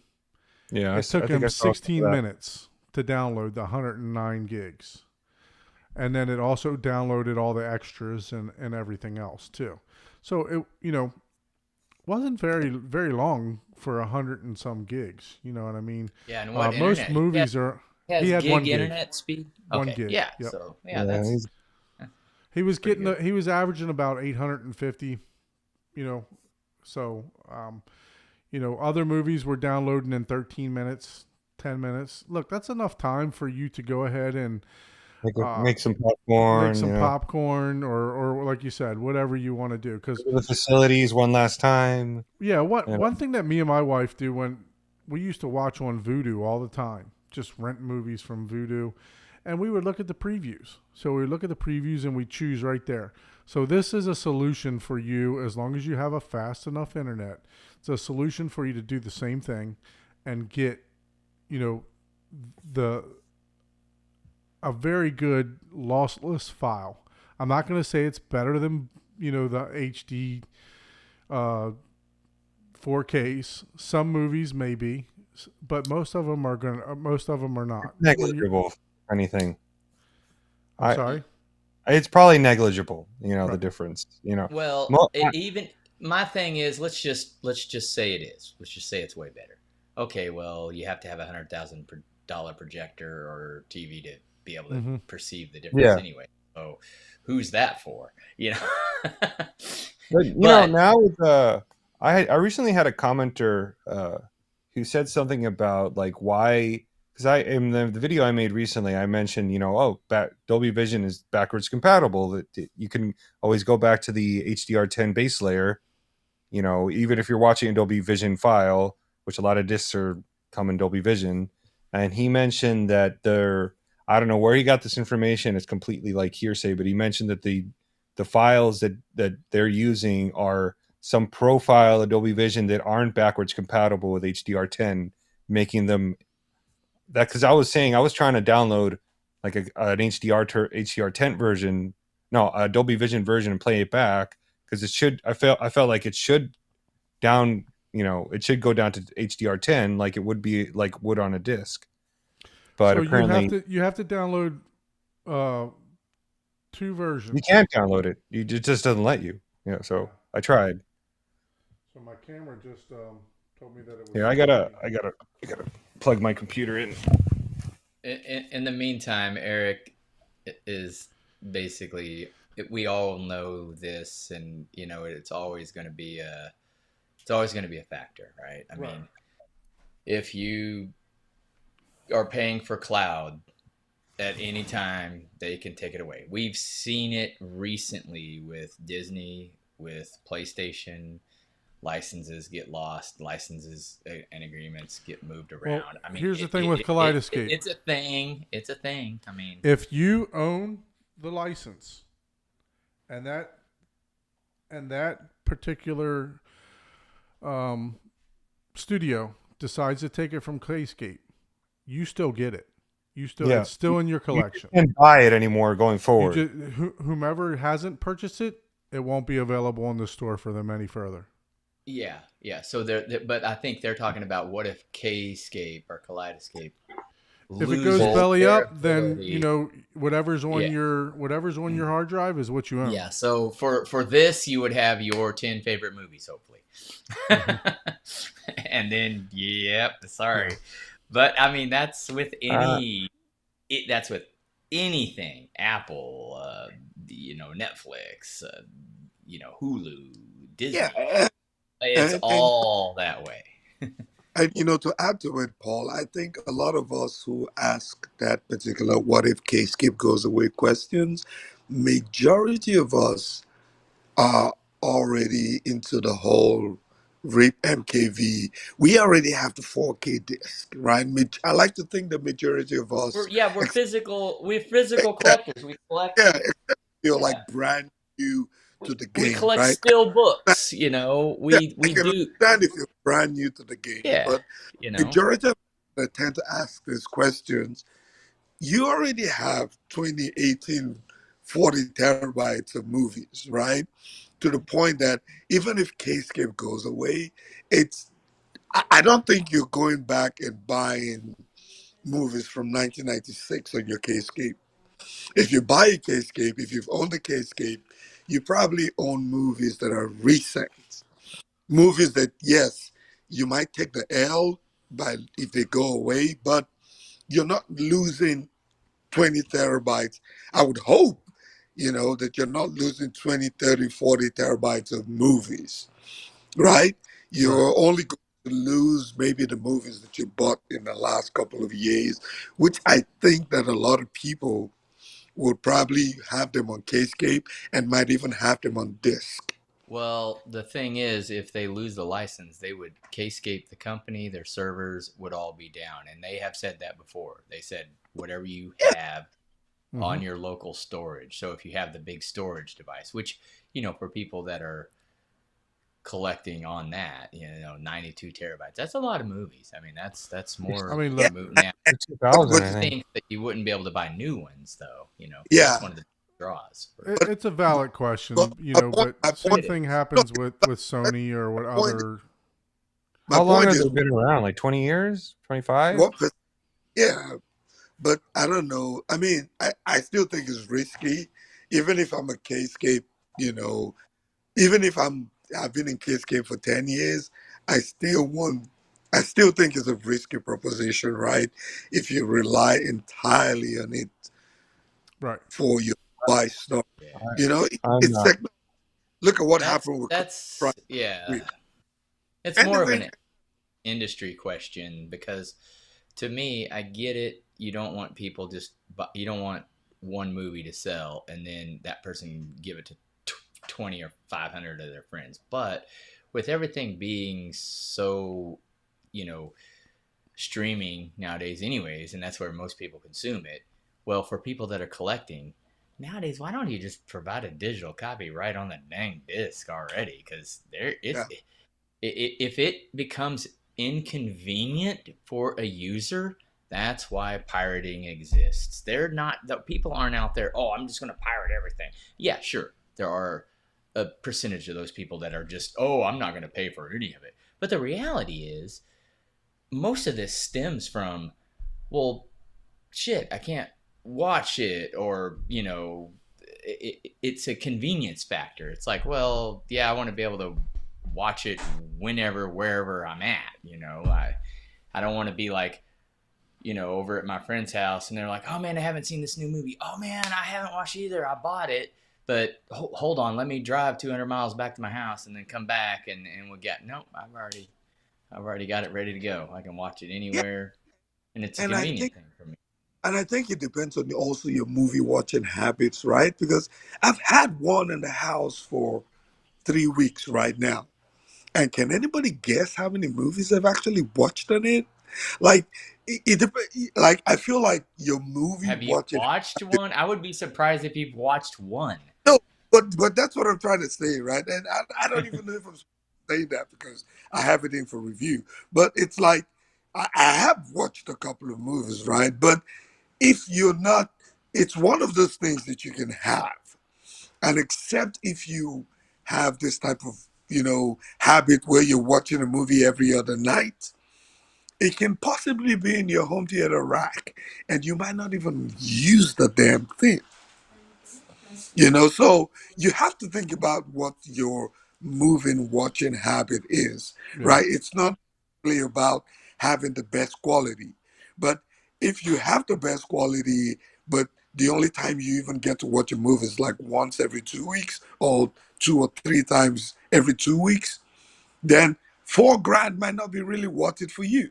S3: Yeah,
S1: It took
S3: I think
S1: him
S3: I saw some of
S1: 16
S3: that.
S1: minutes to download the 109 gigs, and then it also downloaded all the extras and everything else too. So it wasn't very long for 100 and some gigs. You know what I mean?
S2: Yeah, and what
S1: Most
S2: internet?
S1: movies are. He
S2: Has
S1: had one
S2: gig
S1: gig,
S2: internet speed?
S1: one
S2: Okay,
S1: gig.
S2: yeah.
S1: Yep.
S2: So yeah,
S3: Yeah,
S2: that's
S3: he's
S1: He was
S2: pretty
S1: getting
S2: good.
S1: he was averaging about 850. You know, so other movies were downloading in 13 minutes, 10 minutes. Look, that's enough time for you to go ahead and uh,
S3: make some
S1: make
S3: popcorn.
S1: some popcorn or like you said, whatever you want to do. Because
S3: Go to the facilities one last time.
S1: yeah, what
S3: You know,
S1: one thing that me and my wife do when we used to watch on Vudu all the time, just rent movies from Vudu, and we would look at the previews. So we look at the previews and we choose right there. So this is a solution for you as long as you have a fast enough internet. It's a solution for you to do the same thing and get, you know, the a very good lossless file. I'm not going to say it's better than the HD 4Ks. Some movies may be, but most of them are most of them are not.
S3: negligible, if anything.
S1: I'm
S3: I
S1: sorry.
S3: It's probably negligible. The
S1: Right.
S3: difference.
S2: Well,
S3: Mo-
S2: even my thing is let's just say it is. Let's just say it's way better. Okay, well, you have to have $100,000 projector or TV to be able to
S1: Mm-hmm.
S2: perceive the difference
S3: yeah,
S2: anyway. So, who's that for?
S3: but
S2: But
S3: now with I recently had a commenter who said something about like why, because I in the video I made recently I mentioned Dolby Vision is backwards compatible, that you can always go back to the HDR10 base layer, even if you're watching a Dolby Vision file, which a lot of discs come in Dolby Vision. And he mentioned that I don't know where he got this information. It's completely like hearsay, but he mentioned that the files that they're using are some profile Adobe Vision that aren't backwards compatible with HDR10, making them that, because I was saying I was trying to download like an HDR10 version, no, a Dolby Vision version, and play it back because I felt like it should down, it should go down to HDR10 like it would be like would on a disc, but
S1: So you have
S3: apparently
S1: to download uh, two
S3: you
S1: versions.
S3: can't download it. It just doesn't let you.
S1: Yeah.
S3: So I tried.
S1: So my camera just told me that it was
S3: Here,
S1: frozen.
S3: I gotta plug my computer in.
S2: in the meantime, Eric is basically we all know this, and it's always going to be a factor, right? I
S1: Right.
S2: mean, if you are paying for cloud at any time, they can take it away. We've seen it recently with Disney, with PlayStation. licenses get lost, licenses and agreements get moved
S1: Well,
S2: around. I mean,
S1: here's the thing with Kaleidescape.
S2: it's a thing. It's a thing. I mean,
S1: If you own the license and that particular um, studio decides to take it from Kaleidescape, you still get it. You still
S3: Yeah.
S1: It's still in your
S3: You
S1: collection.
S3: can't buy it anymore going
S1: You
S3: forward.
S1: just, whomever hasn't purchased it, it won't be available in the store for them any further.
S2: yeah, yeah. So but I think they're talking about what if Kscape or Kaleidescape
S1: If it goes
S2: loses
S1: belly
S2: their
S1: up, then
S2: ability.
S1: whatever's on
S2: Yeah.
S1: your hard drive is what you own.
S2: Yeah, so for this, you would have your 10 favorite movies, hopefully. And then, yep, sorry.
S1: Yeah.
S2: But I mean,
S3: Uh,
S2: that's with anything. Apple, Netflix, Hulu,
S4: Yeah,
S2: Disney. It's
S4: and
S2: all that way.
S4: to add to it, Paul, I think a lot of us who ask that particular "what if K-skip goes away" questions, majority of us are already into the whole RIP MKV. We already have the 4K disc, right? I like to think the majority of us,
S2: We're physical
S4: except,
S2: collectors. We collect,
S4: yeah, except feel
S2: yeah.
S4: like brand new to the
S2: We
S4: game,
S2: collect
S4: right?
S2: still books,
S4: Yeah, I
S2: we
S4: can
S2: do,
S4: understand if you're brand new to the game,
S2: yeah,
S4: but
S2: you know.
S4: majority of people that tend to ask these questions, you already have 2018 40 terabytes of movies, right? To the point that even if Kscape goes away, it's I don't think you're going back and buying movies from 1996 on your Kscape. If you buy a Kscape, if you've owned a Kscape, you probably own movies that are recent. Movies that, yes, you might take the L by if they go away, but you're not losing 20 terabytes. I would hope, that you're not losing 20, 30, 40 terabytes of movies, right?
S1: Right.
S4: You're only going to lose maybe the movies that you bought in the last couple of years, which I think that a lot of people would probably have them on Kscape and might even have them on disc.
S2: Well, the thing is, if they lose the license, they would Kscape the company, their servers would all be down. And they have said that before. They said whatever you
S4: Yeah,
S2: have
S1: Mm-hmm.
S2: on your local storage. So if you have the big storage device, which, for people that are collecting on that, 92 terabytes, that's a lot of movies. I mean, that's
S1: I
S2: more
S1: mean,
S4: yeah,
S1: look,
S2: now.
S3: For
S4: but,
S3: 2000,
S4: but
S3: I
S2: I
S3: think.
S2: think that you wouldn't be able to buy new ones, though. That's
S4: yeah,
S2: one of the draws.
S1: it,
S4: but,
S1: it's a valid
S4: but
S1: question,
S4: my point,
S1: but
S4: my
S1: same
S4: point,
S2: It
S1: thing
S2: is.
S4: no,
S1: happens with Sony or what
S4: my point,
S1: other.
S4: my
S3: How long
S4: point
S3: have
S4: is,
S3: they been around? Like 20 years? 25?
S4: what, yeah, but I don't know. I mean, I still think it's risky, even if I'm a Kscape, you know, even if I've been in Kscape for 10 years, I still want I still think it's a risky proposition, right? If you rely entirely on it
S1: Right.
S4: for your buy stuff.
S2: Yeah.
S3: I'm
S4: It's
S3: not.
S4: like look at what
S2: That's
S4: happened with
S2: that's
S4: Prime
S2: yeah.
S4: Rip.
S2: It's
S4: And the
S2: more of
S4: thing,
S2: an industry question because to me, I get it. You don't want people you don't want one movie to sell and then that person give it to 20 or 500 of their friends. But with everything being so, you know, streaming nowadays anyways, and that's where most people consume it. Well, for people that are collecting nowadays, why don't you just provide a digital copy right on the dang disc already? Because
S4: yeah,
S2: if it becomes inconvenient for a user, that's why pirating exists. They're not the people aren't out there. Oh, I'm just going to pirate everything. Yeah, sure, there are a percentage of those people that are just, oh, I'm not going to pay for any of it. But the reality is, most of this stems from, well, shit, I can't watch it, or it's a convenience factor. It's like, well, yeah, I want to be able to watch it whenever, wherever I'm at. I don't want to be like, over at my friend's house and they're like, oh man, I haven't seen this new movie. Oh man, I haven't watched it either. I bought it, but hold on, let me drive 200 miles back to my house and then come back and we'll get, nope, I've already got it ready to go. I can watch it
S4: yeah.
S2: anywhere, and it's a
S4: And I
S2: convenient
S4: think
S2: thing for me.
S4: and I think it depends on also your movie watching habits, right? Because I've had one in the house for 3 weeks right now. And can anybody guess how many movies I've actually watched on it? Like, like I feel like your movie
S2: Have you
S4: watching.
S2: watched one? I would be surprised if you've watched one.
S4: No, but that's what I'm trying to say, right? And I don't even know if I'm saying that because I have it in for review. But it's like I have watched a couple of movies, right? But if you're not, it's one of those things that you can have, and except if you have this type of habit where you're watching a movie every other night, it can possibly be in your home theater rack, and you might not even use the damn thing. So you have to think about what your moving watching habit is,
S1: Yeah.
S4: right? It's not really about having the best quality, but if you have the best quality, but the only time you even get to watch a movie is like once every 2 weeks or 2 or 3 times every 2 weeks, then 4 grand might not be really worth it for you.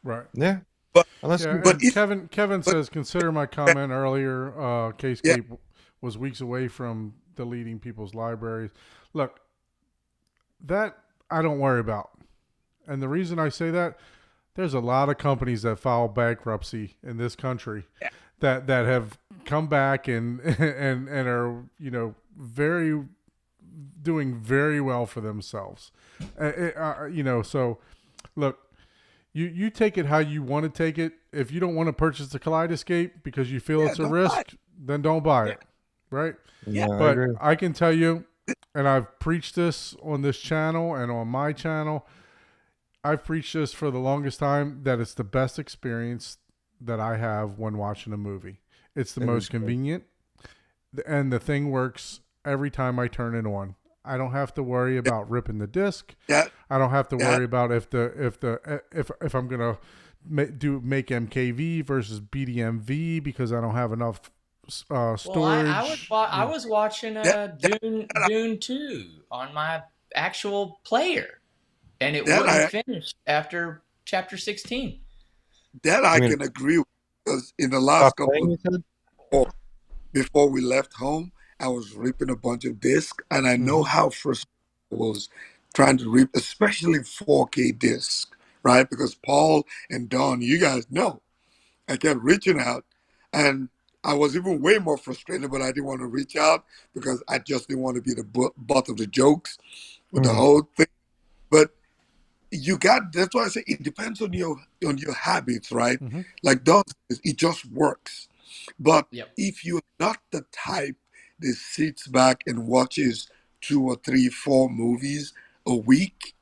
S1: Right.
S3: Yeah.
S4: But
S3: Unless
S1: Yeah,
S3: you,
S4: but
S1: and
S4: if
S1: Kevin
S4: but
S1: says consider my comment earlier.
S4: yeah,
S1: Casecape was weeks away from deleting people's libraries. Look, that I don't worry about, and the reason I say that, there's a lot of companies that file bankruptcy in this country
S4: yeah,
S1: that have come back and and are very doing very well for themselves. So look, you take it how you want to take it. If you don't want to purchase the Kaleidescape because you feel
S4: yeah,
S1: it's a
S4: don't buy it.
S1: risk, then don't buy
S4: Yeah,
S1: it, right?
S4: yeah,
S3: no, I
S1: But
S3: agree.
S1: I can tell you, and I've preached this on this channel and on my channel, I've preached this for the longest time, that it's the best experience that I have when watching a movie. It's the
S3: It is
S1: most
S3: good.
S1: convenient, and the thing works every time I turn it on. I don't have to worry about ripping the disc.
S4: yeah,
S1: I don't have to
S4: yeah.
S1: worry about if I'm gonna make MKV versus BDMV because I don't have enough
S2: Well,
S1: storage.
S2: I was watching
S4: That, that,
S2: Dune 2 on my actual player, and it
S4: that
S2: wouldn't
S4: I
S2: finish after chapter 16.
S4: that
S3: I
S4: I
S3: mean,
S4: can agree with because in the
S3: stop
S4: last couple
S3: playing,
S4: of
S3: you said?
S4: before we left home, I was ripping a bunch of discs, and I know
S1: Mm-hmm.
S4: how frustrating it was trying to rip, especially 4K discs, right? Because Paul and Don, you guys know, I kept reaching out, and I was even way more frustrated, but I didn't want to reach out because I just didn't want to be the butt of the jokes with the
S3: Mhm.
S4: whole thing. But that's why I say it depends on your habits, right?
S1: Mm-hmm.
S4: Like Don says, it just works. But
S2: Yep.
S4: if you're not the type that sits back and watches 2 or 3, 4 movies a week,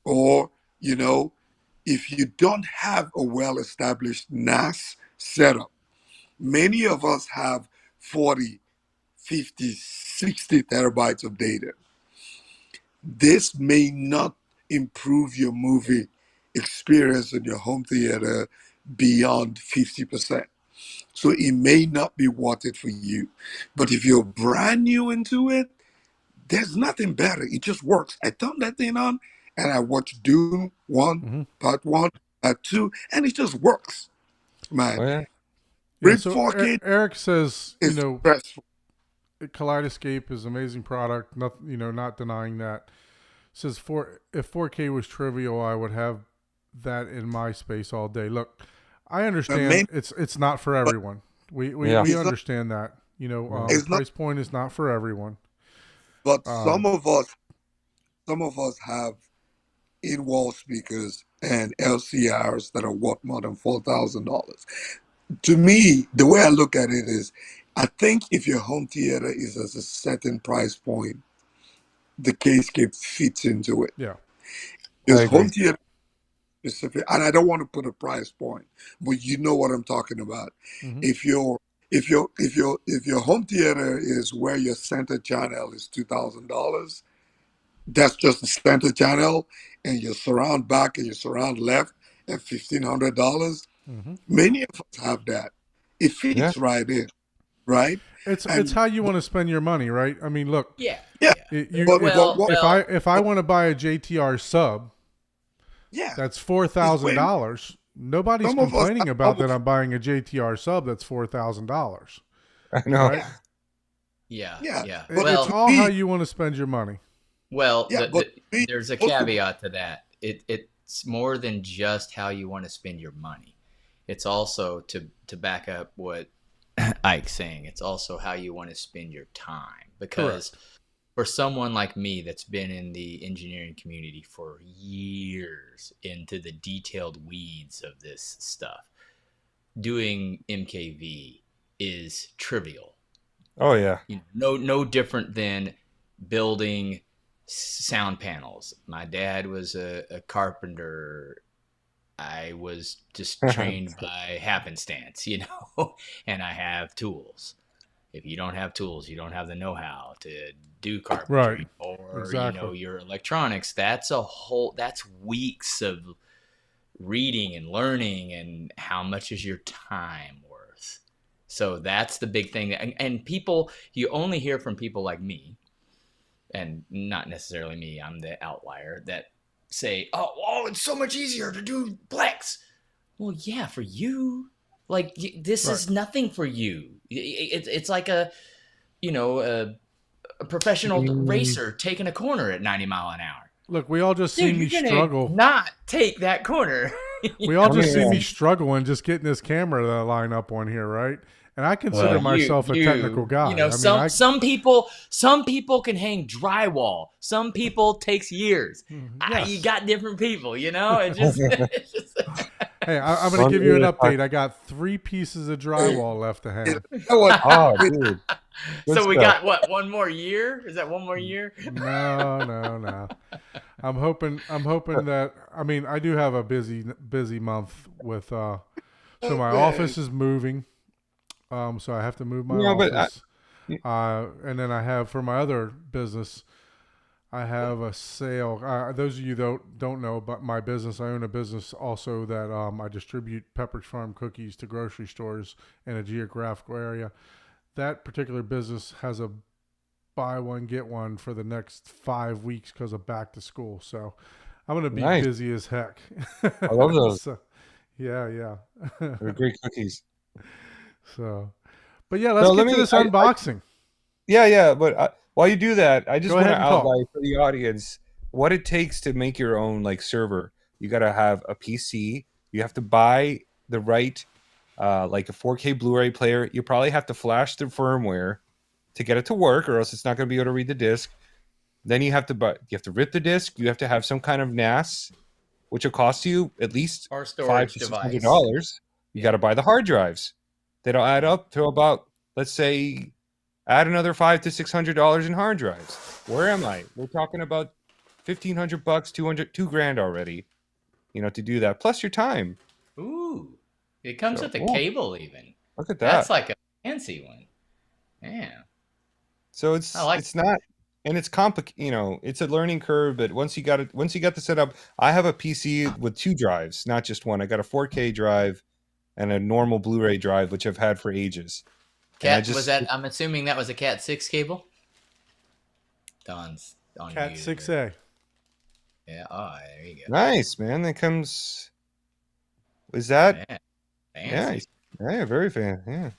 S4: or you know, if you don't have a well-established NAS setup, many of us have 40, 50, 60 terabytes of data. This may not improve your movie experience in your home theater beyond 50%. So it may not be worth it for you. But if you're brand new into it, there's nothing better. It just works. I turn that thing on and I watch Dune 1,
S1: Mm-hmm.
S4: Part 1, Part 2, and it just works.
S3: Oh
S4: Man,
S3: yeah.
S1: Yeah.
S4: RIP
S1: So
S4: 4K
S1: Eric says,
S4: is stressful.
S1: Kaleidescape is an amazing product. Not not denying that. Says if 4K was trivial, I would have that in my space all day. Look, I
S4: The
S1: understand
S4: main,
S1: it's not for
S4: but
S1: everyone.
S3: Yeah.
S1: We
S4: it's not,
S1: understand that.
S3: Yeah.
S4: it's not,
S1: Price point is not for everyone.
S4: but
S1: Um,
S4: some of us have in-wall speakers and LCRs that are worth more than $4,000. To me, the way I look at it is, I think if your home theater is at a certain price point, the Kscape fits into it.
S1: yeah.
S3: I
S4: Because home
S3: agree.
S4: theater specific, and I don't want to put a price point, but you know what I'm talking about.
S1: Mm-hmm.
S4: If your if your home theater is where your center channel is $2,000, that's just the center channel, and your surround back and your surround left at $1,500.
S1: Mm-hmm.
S4: Many of us have that. It
S3: Yeah.
S4: fits right in, right?
S1: It's
S4: And
S1: how you want to spend your money, right? I mean, look,
S2: Yeah.
S4: yeah,
S2: Yeah.
S1: you
S4: but
S1: if
S4: but
S2: Well,
S4: what?
S2: well,
S1: if I
S4: But
S1: want to buy a JTR sub,
S4: yeah,
S1: that's
S4: it's way.
S1: $4,000. Nobody's
S4: Some of us have
S1: complaining about that.
S4: almost.
S1: I'm buying a JTR sub that's $4,000,
S3: I know.
S1: right?
S2: yeah. Yeah.
S4: Yeah,
S2: Yeah.
S4: but
S1: It's
S2: Well,
S4: to
S1: all how
S4: me,
S1: you want to spend your money.
S2: Well,
S4: Yeah, but me,
S2: there's a
S4: most of
S2: caveat to that. It's more than just how you want to spend your money. It's also to back up what Ike's saying. It's also how you want to spend your time. Because
S1: Correct.
S2: for someone like me that's been in the engineering community for years into the detailed weeds of this stuff, doing MKV is trivial.
S3: Oh yeah.
S2: No different than building sound panels. My dad was a carpenter. I was just trained by happenstance, and I have tools. If you don't have tools, you don't have the know-how to do
S1: Right.
S2: carpentry or
S1: Exactly.
S2: your electronics. That's weeks of reading and learning, and how much is your time worth? So that's the big thing. And people, you only hear from people like me, and not necessarily me, I'm the outlier, that say, oh, it's so much easier to do Plex. Well, yeah, for you. Like, this
S1: Right.
S2: is nothing for you. It's like a professional
S3: Mm,
S2: racer taking a corner at 90 mile an hour.
S1: Look, we all just see
S2: Dude,
S1: me
S2: you're gonna
S1: struggle.
S2: not take that corner.
S1: We all
S3: I mean,
S1: just see
S3: yeah.
S1: me struggling just getting this camera to line up on here, right? And I consider
S2: Well,
S3: Well,
S1: myself a technical guy. I mean,
S2: some people can hang drywall. Some people takes years. You
S1: yes.
S2: got different people. It's just
S1: Hey, I'm going to
S3: one
S1: give you an
S3: day at a time.
S1: update. I got 3 pieces of
S4: hey,
S1: drywall left to
S4: you
S1: hang.
S4: know what?
S3: Oh, dude, good
S2: So we
S3: stuff.
S2: got what? One more year? Is that one more year?
S1: No, no, no. I'm hoping. I'm hoping that. I mean, I do have a busy month with. So
S4: Oh
S1: my
S4: man,
S1: office is moving. So I have to move my
S3: No, but
S1: office. And then I have for my other business. I have a sale. Those of you don't know about my business, I own a business also that I distribute Pepperidge Farm cookies to grocery stores in a geographical area. That particular business has a buy one get one for the next 5 weeks because of back to school. So I'm gonna be
S3: nice.
S1: busy as heck.
S3: I love those.
S1: So yeah, yeah.
S3: They're great cookies.
S1: So, but yeah, let's
S3: So
S1: get to this unboxing.
S3: yeah. But while you do that, I just
S1: Go
S3: want to
S1: ahead and talk.
S3: outline for the audience what it takes to make your own like server. You got to have a PC. You have to buy the right, like a 4K Blu-ray player. You probably have to flash the firmware to get it to work, or else it's not going to be able to read the disc. Then you have to rip the disc. You have to have some kind of NAS, which will cost you at least
S2: Or
S3: five
S2: storage
S3: to six hundred
S2: device.
S3: dollars. You got
S2: Yeah.
S3: to buy the hard drives. That'll add up to about, let's say, add another $500 to $600 in hard drives. Where am I? We're talking about $1,500, 2 grand already. To do that plus your time.
S2: Ooh. It comes
S3: So
S2: with a
S3: yeah,
S2: cable even.
S3: look at
S2: That's
S3: that.
S2: like a fancy one. Yeah.
S3: So
S2: I like
S3: it's not, and it's complicated. It's a learning curve. But once you got the setup, I have a PC with 2 drives, not just one. I got a 4K drive and a normal Blu-ray drive, which I've had for ages. And I
S2: Cat was
S3: just
S2: that I'm assuming that was a Cat 6 cable? Don's on
S1: Cat
S2: mute here.
S1: 6A.
S2: Yeah. Oh, there you go.
S3: nice, man. That comes. Is that?
S2: Yeah.
S3: Yeah,
S2: Fancy.
S3: yeah, very fan. Yeah,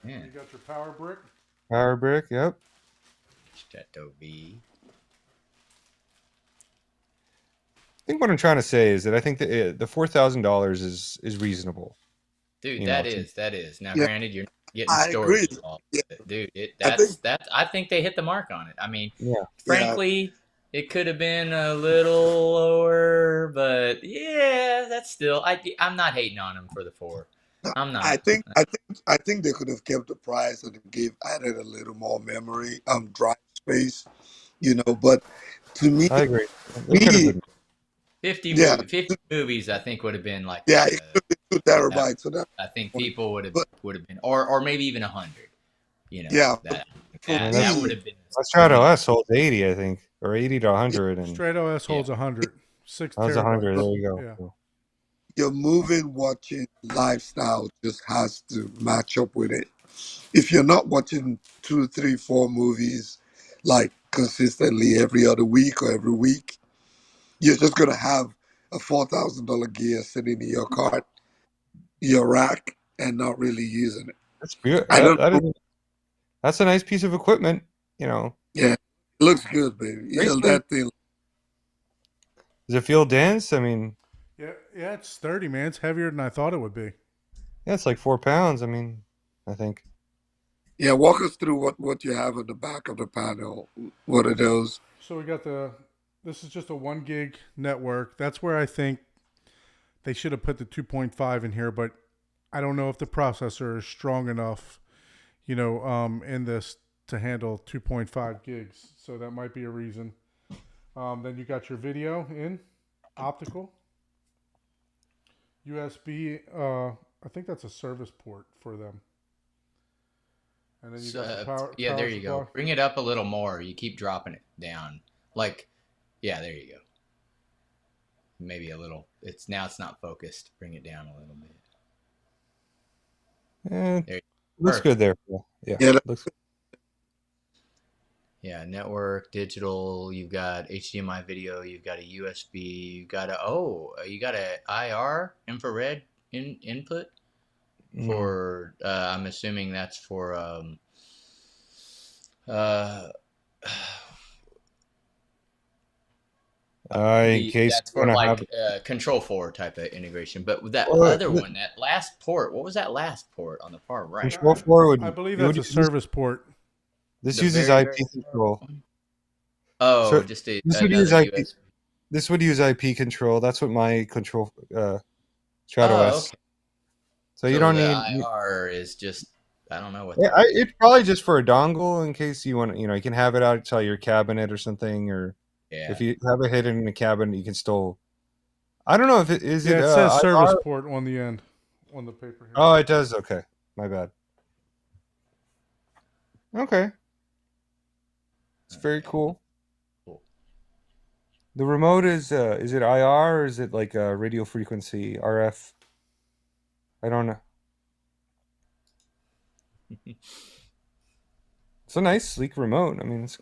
S2: Yeah.
S1: You got your power brick.
S3: power brick. Yep.
S2: Strato V.
S3: I think what I'm trying to say is that I think the $4,000 is reasonable.
S2: Dude,
S3: You
S2: that
S3: know,
S2: is. Now
S4: yeah,
S2: granted you're getting
S4: I agree.
S2: storage involved.
S4: Yeah,
S2: But dude,
S4: I think
S2: I think they hit the mark on it. I mean,
S3: yeah.
S4: yeah,
S2: frankly, it could have been a little lower, but yeah, that's still I'm not hating on them for the 4. I'm
S4: I
S2: not.
S4: think I think I think they could have kept the price and gave added a little more memory, drive space, But to me,
S3: I agree. It could have
S4: me,
S3: been.
S4: yeah,
S2: 50 movies I think would have been like
S4: yeah, it could be two
S2: that
S4: terabytes. So that
S2: I think
S4: point.
S2: people
S4: But
S2: would have been, or maybe even 100.
S4: yeah, but
S2: That
S4: for
S3: And
S2: that
S4: me,
S2: would have been a
S3: Strato
S2: sweet.
S3: S holds 80, I think, or 80 to
S4: yeah,
S3: 100, and
S1: Strato S
S2: Yeah.
S1: holds 100. 6
S3: that was 100. There
S1: terabytes.
S3: you go.
S1: Yeah.
S3: So,
S4: your moving watching lifestyle just has to match up with it. If you're not watching two, three, four movies like consistently every other week or every week, you're just gonna have a $4,000 gear sitting in your cart, your rack, and not really using it.
S3: that's beautiful.
S4: I don't know.
S3: That's a nice piece of equipment. You know,
S4: Yeah, It looks good, baby. Yeah,
S3: Seriously?
S4: that thing.
S3: Does it feel dense? I mean,
S1: Yeah, it's sturdy, man. It's heavier than I thought it would be.
S3: yeah, it's like 4 pounds. I mean, I think.
S4: Yeah, walk us through what you have at the back of the panel. What are those?
S1: So we got this is just a 1 gig network. That's where I think they should have put the 2.5 in here, but I don't know if the processor is strong enough, in this to handle 2.5 gigs. So that might be a reason. Then you got your video in optical, USB. I think that's a service port for them. And then you got the
S2: Yeah,
S1: power
S2: there you
S1: supply.
S2: go. Bring it up a little more. You keep dropping it down. Like, yeah, there you go. Maybe a little. It's not focused. Bring it down a little bit.
S3: Eh,
S2: There.
S3: looks good
S2: Perfect.
S3: there. Yeah,
S4: Yeah,
S3: looks.
S2: Yeah, network, digital. You've got HDMI video. You've got a USB. You got a IR infrared input
S3: Mm.
S2: for. I'm assuming that's for uh,
S3: In case
S2: that's
S3: you
S2: for
S3: want to have.
S2: like control four type of integration. But with that
S3: Well,
S2: other one, that last port, what was that last port on the far right?
S3: control four
S1: I
S3: would
S1: believe
S3: it would
S1: that's a
S3: use,
S1: service port.
S3: this
S2: The
S3: uses
S2: very
S3: IP
S2: very far
S3: control.
S2: one? Oh,
S3: So
S2: just
S3: this would use
S2: another
S3: IP.
S2: USB.
S3: This would use IP control. That's what my control Strato
S2: Oh,
S3: S.
S2: okay.
S3: So you
S2: So
S3: don't
S2: the
S3: need.
S2: IR is just I don't know what
S3: Yeah,
S2: that is.
S3: it's probably just for a dongle in case you want. You can have it outside your cabinet or something, or if
S2: Yeah.
S3: you have it hidden in the cabinet, you can still. I don't know if it is
S1: Yeah,
S3: it
S1: it says service
S3: IR.
S1: port on the end, on the paper here.
S3: Oh, it does. Okay, my bad. Okay, it's very
S2: Okay.
S3: cool.
S2: Cool.
S3: The remote is it IR or is it like a radio frequency RF? I don't know. It's a nice sleek remote. I mean, it's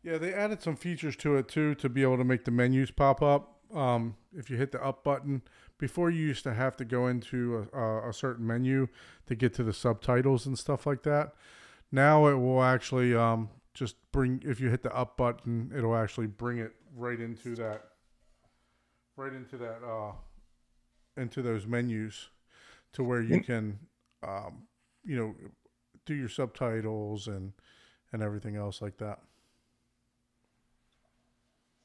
S1: Yeah, they added some features to it too to be able to make the menus pop up. If you hit the up button, before you used to have to go into a certain menu to get to the subtitles and stuff like that. Now it will actually just bring. If you hit the up button, it'll actually bring it right into those menus to where you
S3: you
S1: can, um, you know, do your subtitles and everything else like that.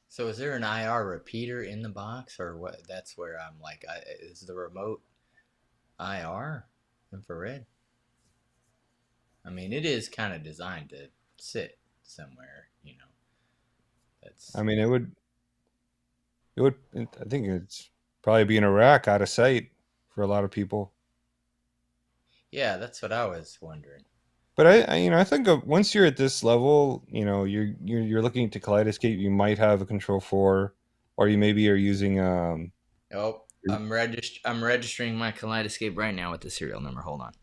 S2: So is there an IR repeater in the box or what? That's where I'm like, is the remote IR infrared? I mean, it is kind of designed to sit somewhere,
S3: I
S2: That's
S3: mean, I think it's probably be in a rack out of sight for a lot of people.
S2: yeah, that's what I was wondering.
S3: But I think once you're at this level, you're looking to Kaleidescape, you might have a Control 4, or you maybe are using
S2: Oh, I'm registering my Kaleidescape right now with the serial number. Hold on.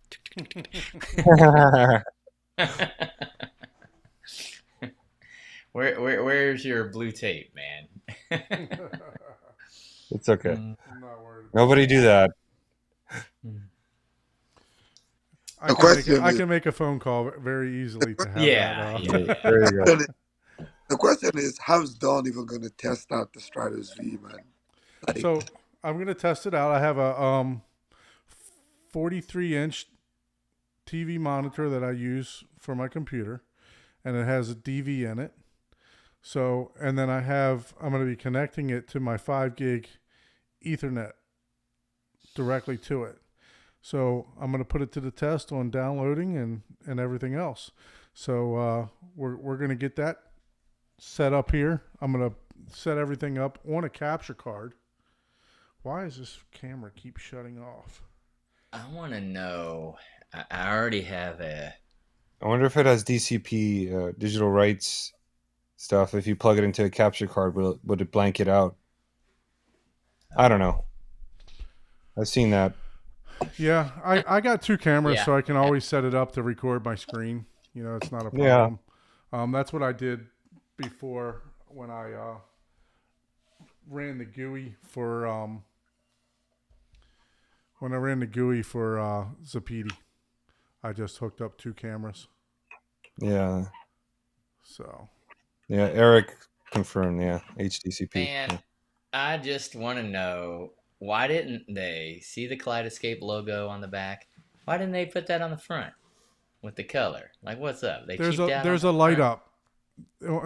S2: Where's your blue tape, man?
S3: It's okay.
S1: I'm not worried about
S3: Nobody do that.
S1: I
S4: The
S1: can make it.
S4: question
S1: I
S4: is
S1: can make a phone call very
S4: the
S1: easily to have that.
S2: Yeah, yeah.
S3: There you go.
S4: question is, the question is how's Don even going to test out the Stratos V, man? Like,
S1: So I'm gonna test it out. I have a 43-inch TV monitor that I use for my computer, and it has a DV in it. So, and then I'm going to be connecting it to my 5 gig Ethernet directly to it. So I'm going to put it to the test on downloading and everything else. So we're going to get that set up here. I'm going to set everything up on a capture card. Why does this camera keep shutting off?
S2: I want to know. I already have
S3: I wonder if it has DCP digital rights stuff. If you plug it into a capture card, would it blank it out? I don't know. I've seen that.
S1: Yeah, I got 2 cameras,
S2: yeah.
S1: so I can always set it up to record my screen. It's not a
S3: Yeah.
S1: problem. That's what I did before when I ran the GUI for Zapiti. I just hooked up 2 cameras.
S3: Yeah.
S1: So
S3: Yeah, Eric confirmed. Yeah, HDCP.
S2: Man,
S3: Yeah.
S2: I just want to know, why didn't they see the Kaleidescape logo on the back? Why didn't they put that on the front with the color? Like, what's up? They cheaped out on
S1: there's
S2: the
S1: a light
S2: front.
S1: up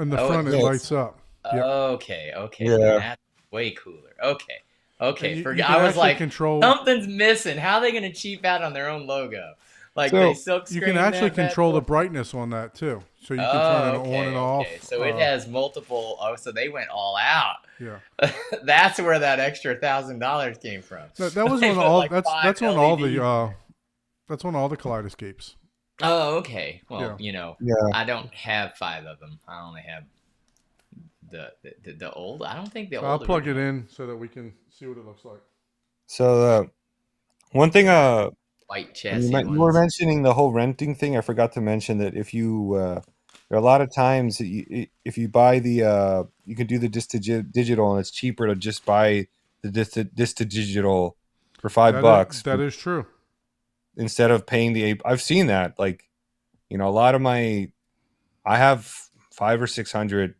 S1: in the
S2: Oh,
S1: front. It
S3: Yeah,
S1: lights up. Yep.
S2: okay. Then
S3: yeah.
S2: that's way cooler.
S1: And
S2: Okay.
S1: you
S2: I
S1: can
S2: was
S1: actually
S2: like,
S1: control.
S2: something's missing. How are they gonna cheap out on their own logo? Like they
S3: So
S2: silk
S1: You can
S2: screen
S1: actually
S2: that bad
S1: control the
S2: boy.
S1: brightness on that too, so you can turn
S2: Oh,
S1: it on and
S2: okay.
S1: off.
S2: So it has multiple. Oh, so they went all out.
S1: Yeah.
S2: That's where that extra $1,000 came from.
S1: That was
S2: They
S1: on
S2: put
S1: all.
S2: like five
S1: That's on all
S2: LEDs in
S1: the.
S2: there.
S1: That's on all the Kaleidescapes.
S2: Oh, okay. Well,
S1: Yeah.
S3: yeah.
S2: I don't have five of them. I only have the old. I don't think the
S1: So I'll
S2: old
S1: plug it
S2: original.
S1: in so that we can see what it looks like.
S3: So one thing,
S2: White
S3: when
S2: chassis
S3: you were
S2: ones.
S3: mentioning the whole renting thing, I forgot to mention that if you there are a lot of times that if you buy the you can do the digital and it's cheaper to just buy the dis to digital for $5
S1: That is true.
S3: instead of paying the. I've seen that, like, a lot of my, I have 500 or 600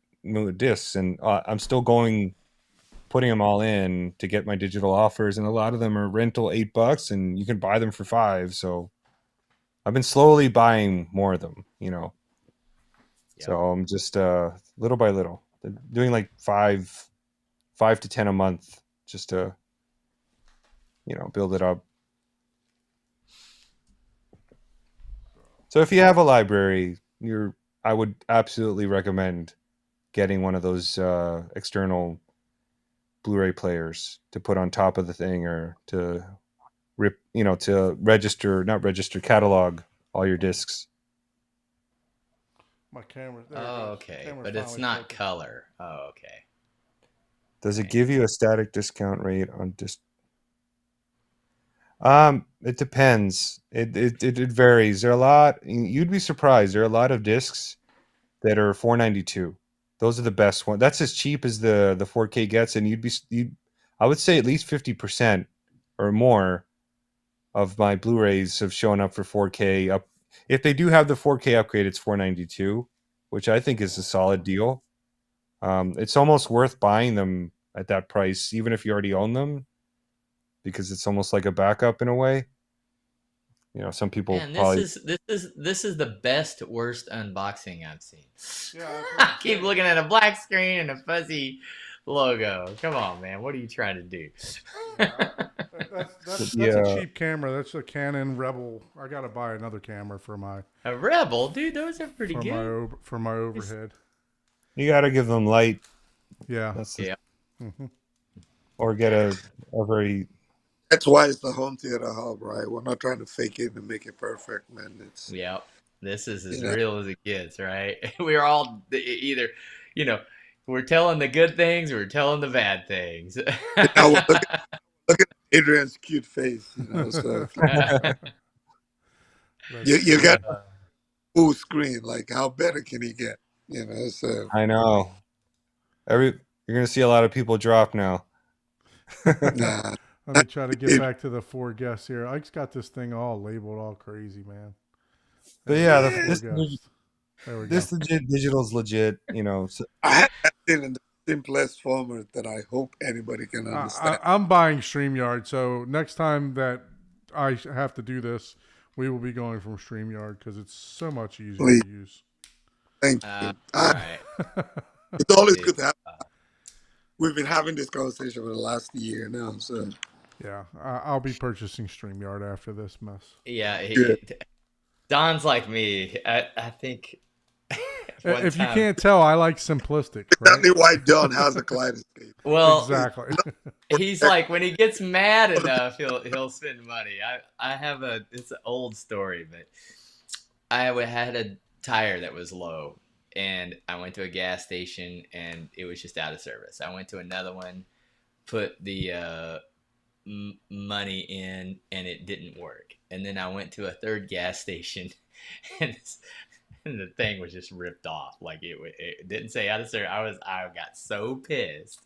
S3: discs, and I'm still putting them all in to get my digital offers, and a lot of them are rental $8, and you can buy them for 5. So I've been slowly buying more of them,
S2: Yeah.
S3: So I'm just little by little doing like 5 to 10 a month, just to build it up. So if you have a library, I would absolutely recommend getting one of those external Blu-ray players to put on top of the thing, or to not register, catalog all your discs.
S1: My camera. There it
S2: Oh,
S1: goes.
S2: okay.
S1: Camera
S2: But it's
S1: finally
S2: not
S1: focused.
S2: color. Oh, okay.
S3: Does it
S2: Right.
S3: give you a static discount rate on disc? It depends. It varies. There are a lot. You'd be surprised. There are a lot of discs that are $4.92. Those are the best ones. That's as cheap as the 4K gets, and I would say at least 50% or more of my Blu-rays have shown up for 4K up. If they do have the 4K upgrade, it's $4.92, which I think is a solid deal. It's almost worth buying them at that price, even if you already own them, because it's almost like a backup in a way. Some people
S2: Man,
S3: probably.
S2: this is the best worst unboxing I've seen.
S1: Yeah, that's what
S2: I
S1: I'm
S2: keep
S1: saying.
S2: looking at a black screen and a fuzzy logo. Come on, man. What are you trying to do?
S1: Yeah, that's a
S3: Yeah,
S1: cheap camera. That's a Canon Rebel. I gotta buy another camera
S2: A Rebel, dude. Those are pretty good.
S1: for my overhead.
S3: you got to give them light.
S1: Yeah.
S3: That's
S2: Yeah.
S1: Hmm.
S3: or get a very.
S4: That's why it's the home theater hub, right? We're not trying to fake it and make it perfect, man. It's
S2: Yep. This is
S4: you
S2: as
S4: know,
S2: real as it gets, right? We're all either, you know, we're telling the good things or we're telling the bad things.
S4: look at Adrian's cute face, So
S1: That's
S4: you got
S1: true.
S4: full screen. Like, how better can he get? So
S3: I know. You're gonna see a lot of people drop now.
S4: nah.
S1: Let me try to get back to the 4 guests here. Ike's got this thing all labeled all crazy, man.
S3: But
S1: There we
S3: yeah,
S1: go. 4 guests. There we go.
S3: this digital's legit. So,
S4: I had that thing in the simplest format that I hope anybody can understand.
S1: I'm buying StreamYard, so next time that I have to do this, we will be going from StreamYard because it's so much easier
S4: Please,
S1: to use.
S4: thank
S2: All
S4: you.
S2: right.
S4: It's always
S2: Dude.
S4: good to have. We've been having this conversation for the last year now, so
S1: Yeah, I'll be purchasing StreamYard after this mess.
S2: Yeah,
S4: yeah.
S2: Don's like me. I think one
S1: If you
S2: time.
S1: can't tell, I like simplistic, right?
S4: Exactly why Don has a kaleidoscope.
S2: Well,
S1: Exactly.
S2: he's like, when he gets mad enough, he'll spend money. I have it's an old story, but had a tire that was low, and I went to a gas station and it was just out of service. I went to another one, put the money in, and it didn't work. And then I went to a third gas station, and, and the thing was just ripped off. Like it didn't say out of service. I got so pissed.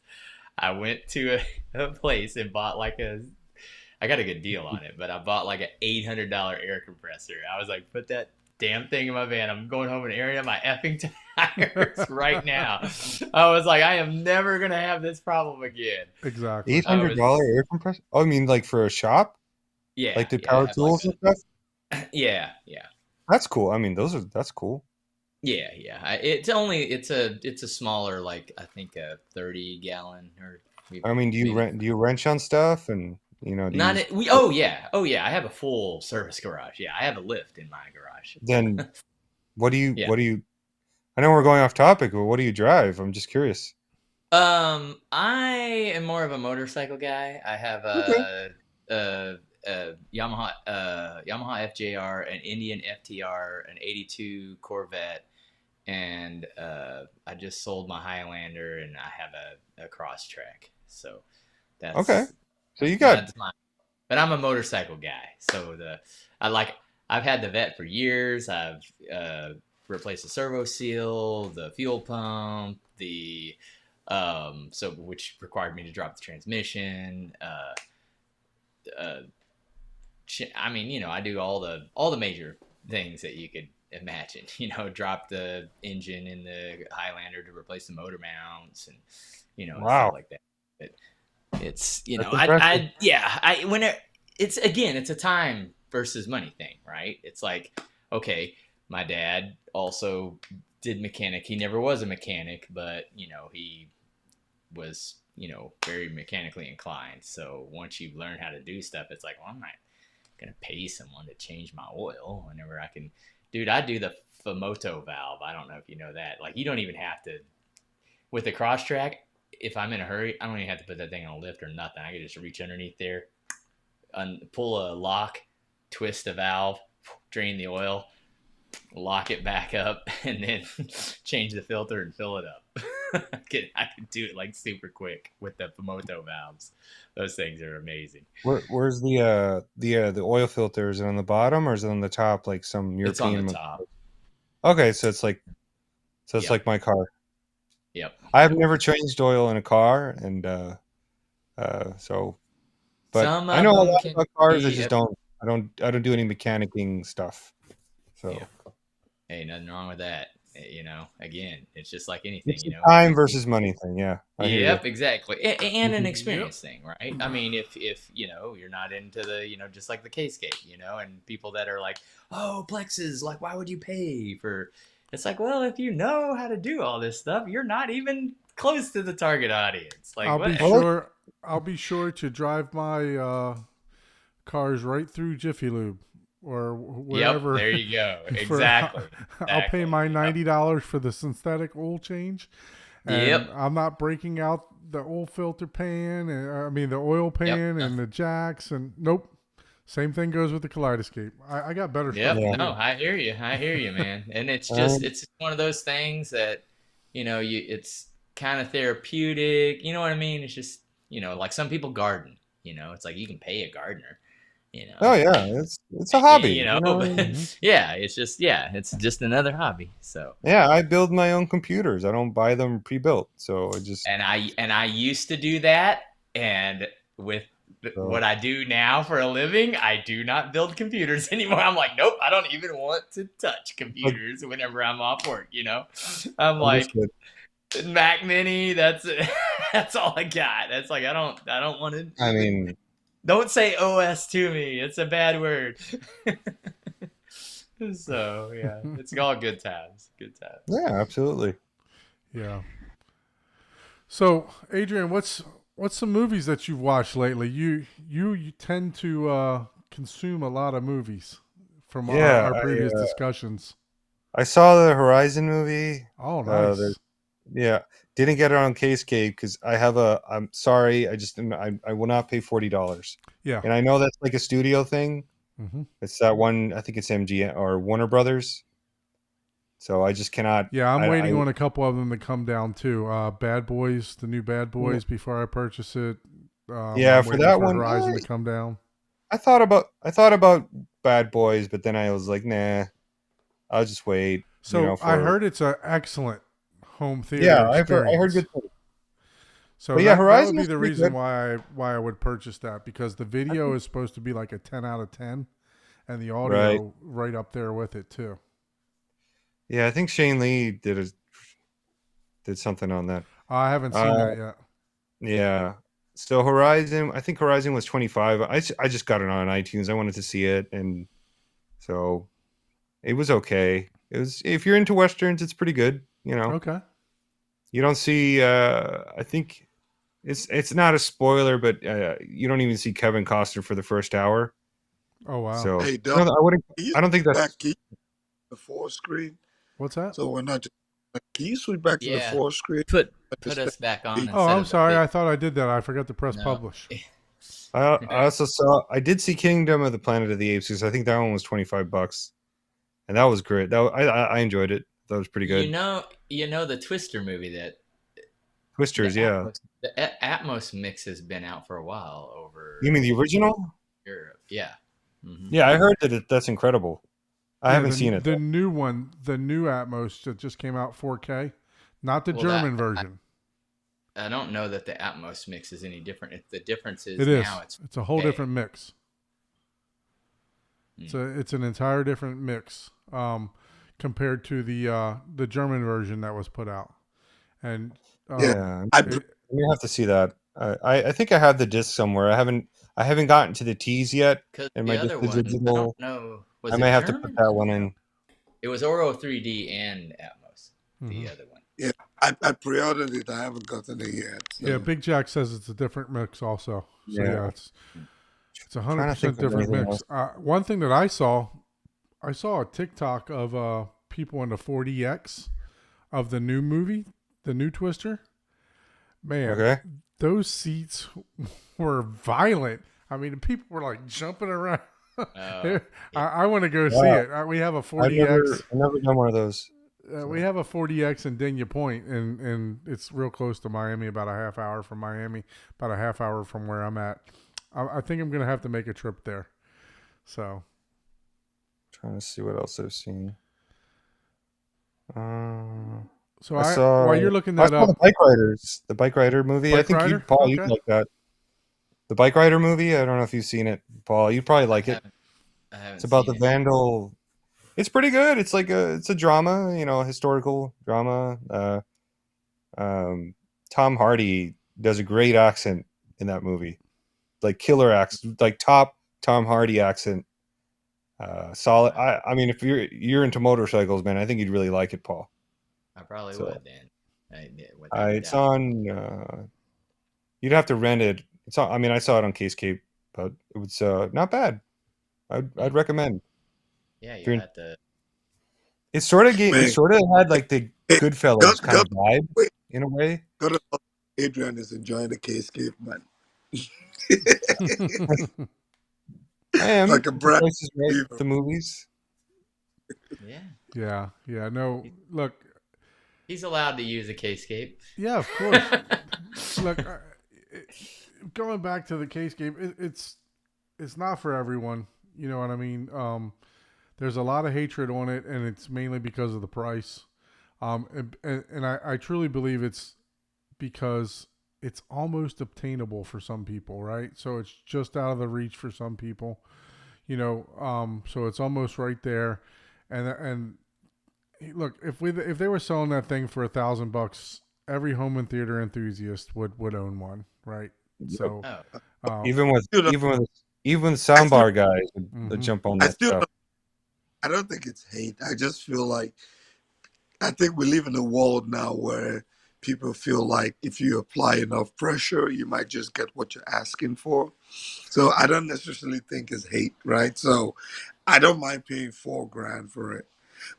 S2: I went to a place and bought I got a good deal on it, but I bought like an $800 air compressor. I was like, put that damn thing in my van. I'm going home and airing out my effing tire. tires right now. I was like, I am never gonna have this problem again.
S1: Exactly.
S3: Eight
S2: I
S3: hundred
S2: was,
S3: dollar air compressor. Oh, I mean, like for a shop,
S2: yeah,
S3: like the
S2: yeah. I
S3: power
S2: have like
S3: tools and stuff.
S2: yeah.
S3: That's cool. I mean, that's cool.
S2: Yeah. It's a smaller, like I think a 30 gallon or
S3: I mean,
S2: maybe
S3: do you wrench on stuff and do you
S2: not
S3: use
S2: it. Oh yeah. I have a full service garage. Yeah, I have a lift in my garage.
S3: then
S2: Yeah.
S3: what do you I know we're going off topic, but what do you drive? I'm just curious.
S2: I am more of a motorcycle guy. I have
S3: Okay.
S2: a Yamaha FJR, an Indian FTR, an '82 Corvette, and I just sold my Highlander, and I have a cross track. So
S3: Okay.
S2: that's
S3: So you got
S2: that's my. But I'm a motorcycle guy, so I like I've had the Vet for years. I've replaced the servo seal, the fuel pump, the so which required me to drop the transmission. Uh, I mean, I do all the major things that you could imagine. Drop the engine in the Highlander to replace the motor mounts and stuff
S3: wow.
S2: like that. But it's
S3: That's impressive.
S2: it's again, it's a time versus money thing, right? It's like, okay, my dad also did mechanic. He never was a mechanic, but he was very mechanically inclined. So once you learn how to do stuff, it's like, well, I'm not gonna pay someone to change my oil whenever I can. Dude, I do the Famoto valve. I don't know if you know that. Like, you don't even have to with the cross track. If I'm in a hurry, I don't even have to put that thing on a lift or nothing. I can just reach underneath there, pull a lock, twist the valve, drain the oil, lock it back up, and then change the filter and fill it up. I can do it like super quick with the Famoto valves. Those things are amazing.
S3: Where's the oil filter? Is it on the bottom or is it on the top like some
S2: It's on the
S3: European?
S2: top.
S3: Okay, so it's
S2: Yep.
S3: like my car.
S2: Yep.
S3: I have
S2: Yep.
S3: never changed oil in a car, and so, but
S2: Some
S3: I
S2: of
S3: know a
S2: them
S3: lot
S2: can
S3: about cars. I
S2: be.
S3: just
S2: Yep.
S3: don't. I don't do any mechanicking stuff. So
S2: Yep. Hey, nothing wrong with that. Again, it's just like anything.
S3: it's a time
S2: If you
S3: versus money thing. Yeah, I hear you.
S2: Yep, exactly, and an
S1: Yep.
S2: experience thing, right? I mean, if you're not into the just like the K-scape, and people that are like, oh, plexes, like, why would you pay for? It's like, well, if you know how to do all this stuff, you're not even close to the target audience. Like,
S1: I'll be
S2: what?
S3: Well,
S1: sure. I'll be sure to drive my cars right through Jiffy Lube or
S2: Yep,
S1: wherever.
S2: there you go.
S1: For
S2: Exactly,
S1: I'll pay
S2: exactly.
S1: my
S2: Yep,
S1: $90 for the synthetic oil change,
S2: yep,
S1: and I'm not breaking out the oil filter pan, and I mean the oil
S2: yep.
S1: pan and the jacks, and nope. Same thing goes with the Kaleidescape. I got better stuff
S2: Yep.
S1: to
S3: yeah.
S2: No,
S1: do.
S2: I hear you. I hear you, man. And
S3: Um,
S2: it's just one of those things that, it's kind of therapeutic. You know what I mean? It's just, like some people garden, it's like you can pay a gardener,
S3: oh yeah, it's a hobby.
S1: Hmm.
S2: but yeah, it's just another hobby. So,
S3: Yeah, I build my own computers. I don't buy them pre-built. So I just
S2: and I used to do that. And with
S3: so
S2: what I do now for a living, I do not build computers anymore. I'm like, nope, I don't even want to touch
S3: like
S2: computers whenever I'm off work. I'm like,
S3: understood.
S2: Mac Mini. That's it. That's all I got. That's like, I don't want to
S3: I
S2: even.
S3: mean,
S2: Don't say OS to me. It's a bad word. So yeah, it's all good times. Good times.
S3: yeah, absolutely.
S1: Yeah. So, Adrian, what's some movies that you've watched lately? You tend to consume a lot of movies from
S3: Yeah,
S1: our previous discussions.
S3: I saw the Horizon movie.
S1: Oh,
S3: There
S1: nice.
S3: Yeah, didn't get it on Kscape because I have a. I'm sorry, I will not pay $40.
S1: Yeah.
S3: And I know that's like a studio thing.
S1: Hmm.
S3: It's that one. I think it's MGM or Warner Brothers. So I just cannot.
S1: Yeah, I'm
S3: I
S1: waiting on a couple of them to come down too. Bad Boys, the new Bad
S3: yeah,
S1: Boys, before I purchase it.
S3: yeah,
S1: I'm
S3: for
S1: waiting
S3: that
S1: for
S3: one.
S1: Horizon to come down.
S3: I thought about Bad Boys, but then I was like, nah, I'll just wait.
S1: So I
S3: For
S1: heard it's an excellent home theater
S3: yeah, I heard
S1: experience.
S3: good things.
S1: So
S3: But yeah,
S1: that would
S3: Horizon
S1: be
S3: was
S1: the
S3: pretty
S1: reason
S3: good.
S1: why I would purchase that, because the
S3: I
S1: video
S3: think,
S1: is supposed to be like a 10 out of 10, and the
S3: right.
S1: audio right up there with it too.
S3: Yeah, I think Shane Lee did did something on that.
S1: I haven't seen
S3: Uh,
S1: that yet.
S3: yeah. So Horizon, I think Horizon was 25. I just got it on iTunes. I wanted to see it, and so it was okay. It was if you're into westerns, it's pretty good. You know,
S1: Okay.
S3: you don't see. I think it's not a spoiler, but you don't even see Kevin Costner for the first hour.
S1: Oh wow.
S3: So
S4: Hey, Doug,
S3: I wouldn't.
S4: can you
S3: I don't think
S4: switch back
S3: that's.
S4: can you the four screen?
S1: What's that?
S4: So we're not just. Can you switch back to the
S2: Yeah,
S4: four screen?
S2: put us back on
S1: Oh,
S2: instead
S1: I'm
S2: of the
S1: sorry.
S2: big.
S1: I thought I did that. I forgot to press
S2: No.
S1: publish.
S3: I also saw. I did see Kingdom of the Planet of the Apes because I think that one was $25, and that was great. I enjoyed it. That was pretty
S2: You
S3: good.
S2: know, the Twister movie that
S3: Twisters, yeah.
S2: The Atmos mix has been out for a while over
S3: You mean the original?
S2: Europe. Yeah.
S3: Yeah, I heard that that's incredible. I
S1: Yeah,
S3: haven't seen it
S1: the
S3: though.
S1: new one, the new Atmos that just came out 4K, not the
S2: Well,
S1: German version.
S2: I don't know that the Atmos mix is any different. The difference is
S1: It is.
S2: now
S1: It's a whole
S2: 4K.
S1: different mix.
S2: Mm.
S1: It's an entire different mix compared to the German version that was put out. And
S4: Yeah,
S3: Yeah,
S4: I
S1: it,
S3: we have to see that. I think I have the disc somewhere. I haven't gotten to the T's yet,
S2: Because
S3: and
S2: the
S3: my
S2: other
S3: the
S2: one, I don't
S3: digital.
S2: know,
S3: I
S2: was
S3: may
S2: it
S3: have to put
S2: German?
S3: that one in.
S2: It was Oro 3D and Atmos. The
S1: Mhm.
S2: other one.
S4: yeah, I pre-ordered it. I haven't gotten it yet. So.
S1: yeah, Big Jack says it's a different mix also. So
S3: Yeah,
S1: yeah, it's
S3: trying to think
S1: 100%
S3: of
S1: different
S3: anything
S1: mix.
S3: else.
S1: One thing that I saw a TikTok of people in the 4DX of the new movie, the new Twister. Man,
S3: Okay.
S1: those seats were violent. I mean, people were like jumping around.
S2: Oh,
S1: I want to go see
S3: Wow.
S1: it. We have a
S3: I've never
S1: 4DX.
S3: done one of those.
S1: We have a 4DX in Dania Point, and it's real close to Miami, about a half hour from Miami, about a half hour from where I'm at. I think I'm going to have to make a trip there. So,
S3: Trying to see what else I've seen. Uh,
S1: so
S3: I saw
S1: while you're looking
S3: I
S1: that
S3: saw the
S1: up,
S3: Bike Riders, the Bike Rider movie. I
S1: Bike
S3: think
S1: Rider?
S3: You'd
S1: Okay.
S3: like that. The Bike Rider movie. I don't know if you've seen it, Paul. You'd probably like it.
S2: I
S3: It's
S2: haven't
S3: about
S2: seen
S3: the
S2: it.
S3: vandal. It's pretty good. It's a drama, historical drama. Tom Hardy does a great accent in that movie, like killer accent, like top Tom Hardy accent. Solid. I mean, if you're into motorcycles, man, I think you'd really like it, Paul.
S2: I probably
S3: So,
S2: would then. Without a
S3: it's
S2: doubt.
S3: on. You'd have to rent it. It's on. I mean, I saw it on Casecape, but it was not bad. I'd recommend.
S2: Yeah,
S3: If
S2: you'll
S3: you're
S2: have to.
S3: It
S4: Man,
S3: sort of had like the
S4: hey,
S3: Goodfellas
S4: God,
S3: kind
S4: God,
S3: of vibe
S4: wait,
S3: in a way.
S4: God, Adrian is enjoying the K-scape, man.
S3: I am.
S4: Like a
S3: The
S4: brand
S3: price is right
S4: new
S3: at the movies.
S2: Yeah,
S1: yeah. No, look,
S2: he's allowed to use a K-scape.
S1: yeah, of course. Look, going back to the case game, it's not for everyone. You know what I mean? There's a lot of hatred on it, and it's mainly because of the price. And I truly believe it's because it's almost obtainable for some people, right? So it's just out of the reach for some people, so it's almost right there. And look, if they were selling that thing for $1,000, every home and theater enthusiast would own one, right? So,
S2: Oh,
S3: Even with
S4: still don't,
S3: even with even
S4: I still,
S3: soundbar guys would
S1: mhm.
S3: jump on
S4: I
S3: that
S4: still,
S3: stuff.
S4: I don't think it's hate. I just feel like I think we live in a world now where people feel like if you apply enough pressure, you might just get what you're asking for. So I don't necessarily think it's hate, right? So I don't mind paying 4 grand for it.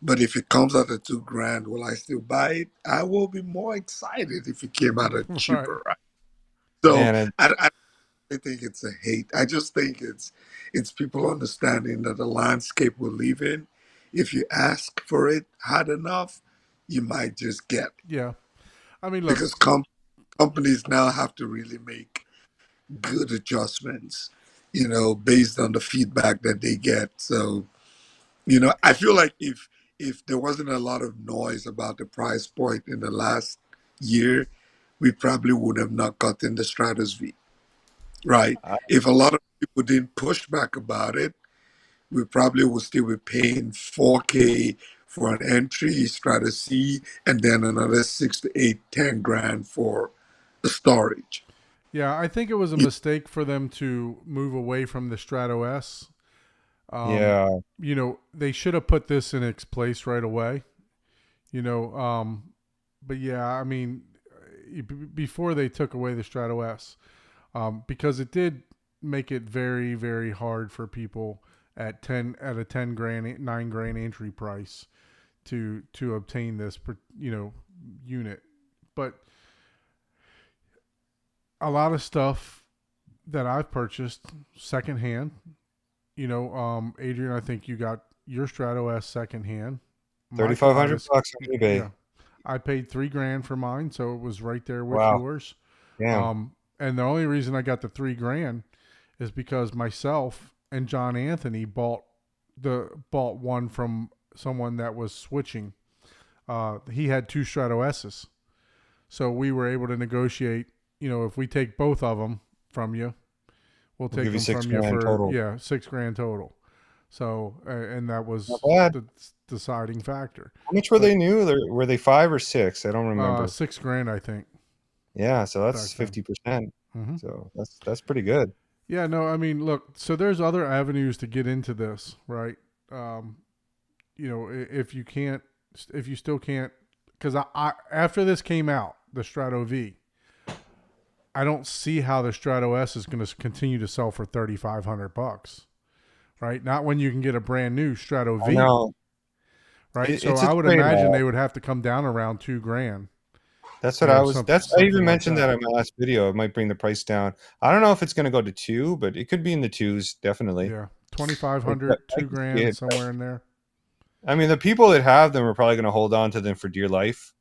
S4: But if it comes out at 2 grand, will I still buy it? I will be more excited if it came out at
S1: Right.
S4: cheaper, right? So
S3: Man, and
S4: I don't think it's a hate. I just think it's people understanding that the landscape we live in, if you ask for it hard enough, you might just get.
S1: Yeah. I mean, look,
S4: Because companies now have to really make good adjustments, based on the feedback that they get. So, I feel like if there wasn't a lot of noise about the price point in the last year, we probably would have not gotten the Stratus V, right?
S3: I,
S4: If a lot of people didn't push back about it, we probably would still be paying 4K for an entry, Strato C, and then another 6 to 8, 10 grand for the storage.
S1: Yeah, I think it was a mistake for them to move away from the Strato S.
S3: Yeah.
S1: They should have put this in its place right away. But yeah, I mean, before they took away the Strato S, because it did make it very, very hard for people at 10 grand, 9 grand entry price to obtain this, unit. But a lot of stuff that I've purchased secondhand. Adrian, I think you got your Strato S secondhand. My
S3: $3,500
S1: Kaleidescape-
S3: on eBay.
S1: Yeah, I paid $3,000 for mine, so it was right there with
S3: Wow.
S1: yours.
S3: Damn.
S1: And the only reason I got the $3,000 is because myself and John Anthony bought one from someone that was switching. He had 2 Strato S's, so we were able to negotiate. If we take both of them from you, we'll take
S3: give you
S1: them
S3: $6
S1: from you
S3: grand
S1: for
S3: total.
S1: $6,000 total. So, and that was
S3: Not bad.
S1: the deciding factor.
S3: How much were they new? Were they 5 or 6? I don't remember.
S1: $6,000, I think.
S3: Yeah, so that's
S1: back then.
S3: 50%.
S1: Mhm.
S3: So that's pretty good.
S1: Yeah, no, I mean, look, so there's other avenues to get into this, right? If you still can't, because I after this came out, the Strato V, I don't see how the Strato S is going to continue to sell for $3,500, right? Not when you can get a brand new Strato
S3: I
S1: V,
S3: know.
S1: right? So
S3: It's a
S1: I would
S3: trade-off.
S1: imagine they would have to come down around $2,000.
S3: That's what I was. I
S1: something
S3: even
S1: like
S3: mentioned
S1: that.
S3: that in my last video. It might bring the price down. I don't know if it's going to go to 2, but it could be in the 2s, definitely.
S1: Yeah,
S3: I
S1: $2,500,
S3: can see
S1: $2,000,
S3: it.
S1: somewhere in there.
S3: I mean, the people that have them are probably going to hold on to them for dear life,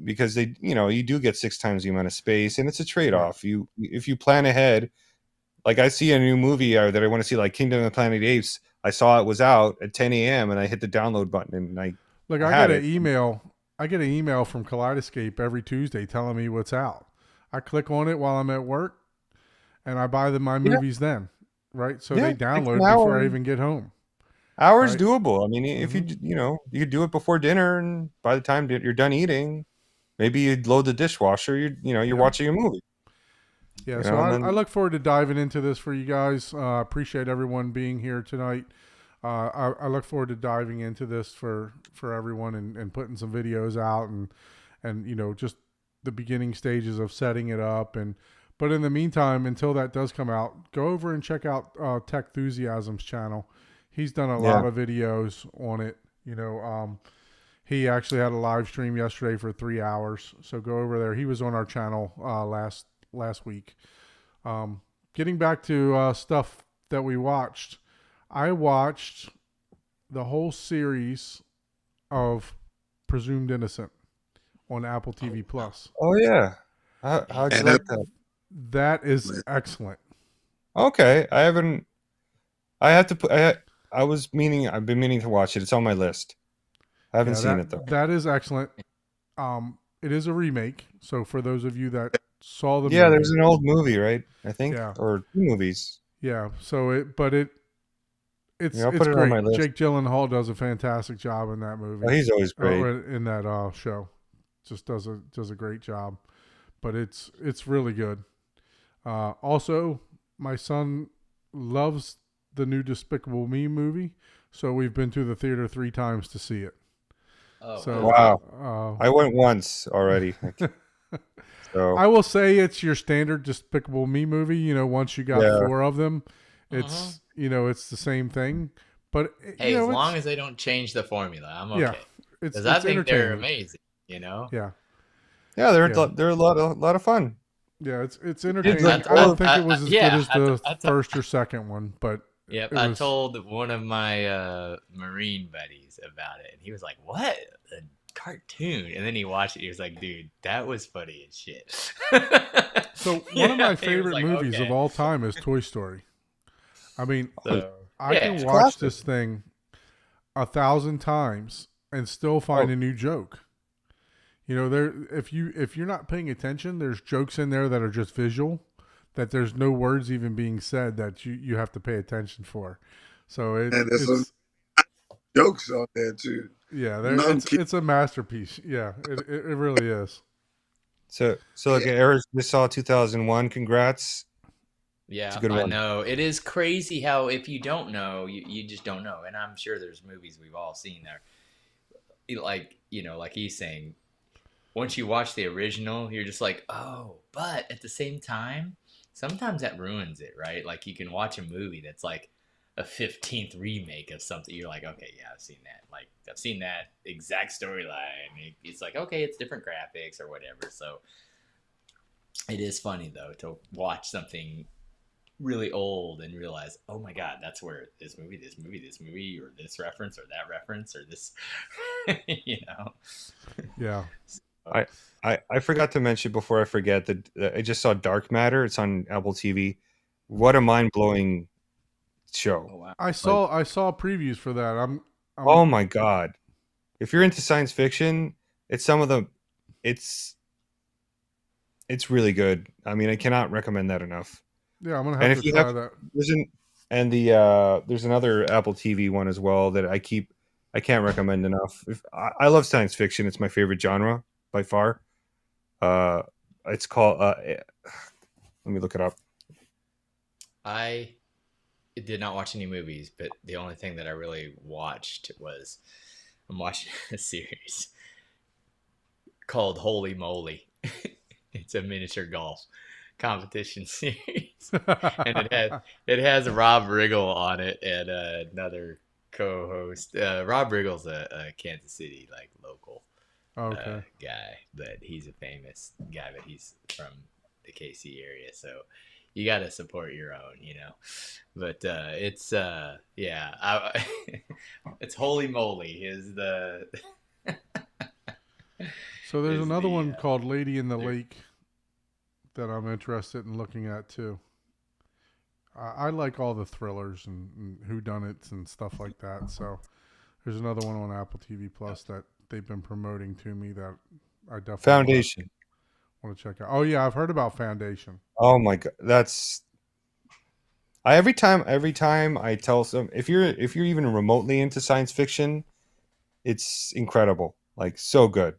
S3: because they, you do get 6 times the amount of space, and it's a trade-off. If you plan ahead, like I see a new movie that I want to see, like Kingdom of the Planet of the Apes. I saw it was out at 10 a.m. and I hit the download button and I
S1: get
S3: had
S1: an email. I get an email from Kaleidescape every Tuesday telling me what's out. I click on it while I'm at work, and I buy my movies then, right? So they download before I even get home.
S3: Hours
S1: Right.
S3: doable. I mean, if you you could do it before dinner, and by the time you're done eating, maybe you load the dishwasher. You're watching a movie.
S1: Yeah, so I look forward to diving into this for you guys. Appreciate everyone being here tonight. I look forward to diving into this for everyone and putting some videos out and just the beginning stages of setting it up. But in the meantime, until that does come out, go over and check out Tech Enthusiasm's channel. He's done a lot of videos on it. He actually had a live stream yesterday for 3 hours. So go over there. He was on our channel last week. Getting back to stuff that we watched, I watched the whole series of Presumed Innocent on Apple TV Plus.
S3: Oh yeah, how'd you like that?
S1: That is excellent.
S3: Okay, I haven't. I had to put. I've been meaning to watch it. It's on my list. I haven't seen it though.
S1: That is excellent. It is a remake. So for those of you that saw the movie,
S3: there's an old movie, right? I think, or 2 movies.
S1: Yeah. So it's
S3: I'll put it
S1: great.
S3: on my list.
S1: Jake Gyllenhaal does a fantastic job in that movie.
S3: Oh, he's always great
S1: in that show. Just does a great job. But it's really good. Also, my son loves the new Despicable Me movie, so we've been to the theater 3 times to see it.
S2: Oh,
S1: so,
S3: wow! I went once already. So
S1: I will say it's your standard Despicable Me movie. Once you got 4 of them, it's it's the same thing. But
S2: hey, as long as they don't change the formula, I'm okay. Because I think they're amazing.
S1: Yeah.
S3: Yeah, they're a lot of fun.
S1: Yeah, it's entertaining. I don't think it was as good as the first or second one, but
S2: yep. I told one of my Marine buddies about it, and he was like, "What? A cartoon?" And then he watched it. He was like, "Dude, that was funny as shit."
S1: So one of my favorite movies of all time is Toy Story. I mean, I can watch this thing 1,000 times and still find a new joke. If you're not paying attention, there's jokes in there that are just visual, that there's no words even being said that you have to pay attention for. So
S4: jokes on there too.
S1: Yeah,
S4: None keep.
S1: it's a masterpiece. Yeah, it really is.
S3: So like
S4: Yeah,
S3: Eric just saw 2001. Congrats. It's a
S2: Yeah,
S3: good
S2: I
S3: one.
S2: know. It is crazy how if you don't know, you just don't know. And I'm sure there's movies we've all seen there. Like, like he's saying, once you watch the original, you're just like, oh, but at the same time, sometimes that ruins it, right? Like you can watch a movie that's like a 15th remake of something. You're like, okay, yeah, I've seen that. Like I've seen that exact storyline. It's like, okay, it's different graphics or whatever. So it is funny though to watch something really old and realize, oh my god, that's where this movie, or this reference, or that reference, or this, you know.
S1: Yeah.
S2: So,
S3: I, I forgot to mention before I forget that I just saw Dark Matter. It's on Apple TV. What a mind blowing show!
S2: oh wow.
S3: Like,
S1: I saw previews for that. I'm
S3: oh my god! If you're into science fiction, it's some of the, it's it's really good. I mean, I cannot recommend that enough.
S1: yeah, I'm gonna
S3: And
S1: have
S3: if
S1: to
S3: you have,
S1: try that.
S3: there's an and the there's another Apple TV one as well that I can't recommend enough. I love science fiction. It's my favorite genre by far. Uh, it's called. Let me look it up.
S2: I did not watch any movies, but the only thing that I really watched was I'm watching a series called Holy Moly. It's a miniature golf competition series, and it has Rob Riggle on it and another co-host. Rob Riggle's a Kansas City like local
S1: Okay.
S2: guy, but he's a famous guy, but he's from the KC area, so you got to support your own. But it's yeah, it's Holy Moly is the
S1: So there's
S2: is
S1: another
S2: the
S1: one called Lady in the
S2: there-
S1: Lake that I'm interested in looking at too. I like all the thrillers and whodunits and stuff like that. So there's another one on Apple TV Plus that they've been promoting to me that I definitely
S3: Foundation.
S1: want to check out. Oh yeah, I've heard about Foundation.
S3: Oh my god, that's every time I tell some if you're even remotely into science fiction, it's incredible. Like so good.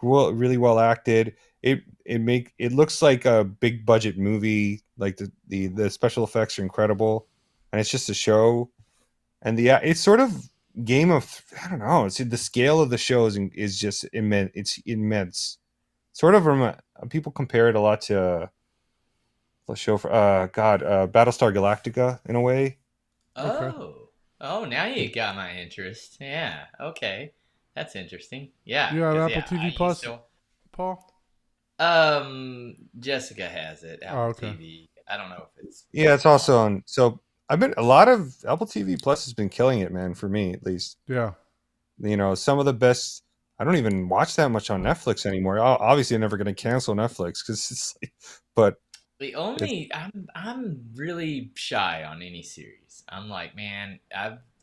S3: Really well acted. It looks like a big budget movie. Like the special effects are incredible, and it's just a show. And it's sort of game of I don't know. It's the scale of the show is just immense. It's immense. Sort of people compare it a lot to the show for Battlestar Galactica in a way.
S1: Okay.
S2: oh, now you got my interest. Yeah, okay, that's interesting. Yeah,
S1: You have
S2: because
S1: Apple
S2: I
S1: TV
S2: used
S1: Plus,
S2: to.
S1: Paul?
S2: Jessica has it,
S1: Oh,
S2: Apple
S1: okay.
S2: TV. I don't know if it's
S3: Yeah, it's
S2: on.
S3: also on. So I've been a lot of Apple TV Plus has been killing it, man. For me, at least.
S1: Yeah.
S3: Some of the best. I don't even watch that much on Netflix anymore. Obviously, I'm never going to cancel Netflix because it's like, but
S2: The
S3: it's,
S2: only I'm really shy on any series. I'm like, man,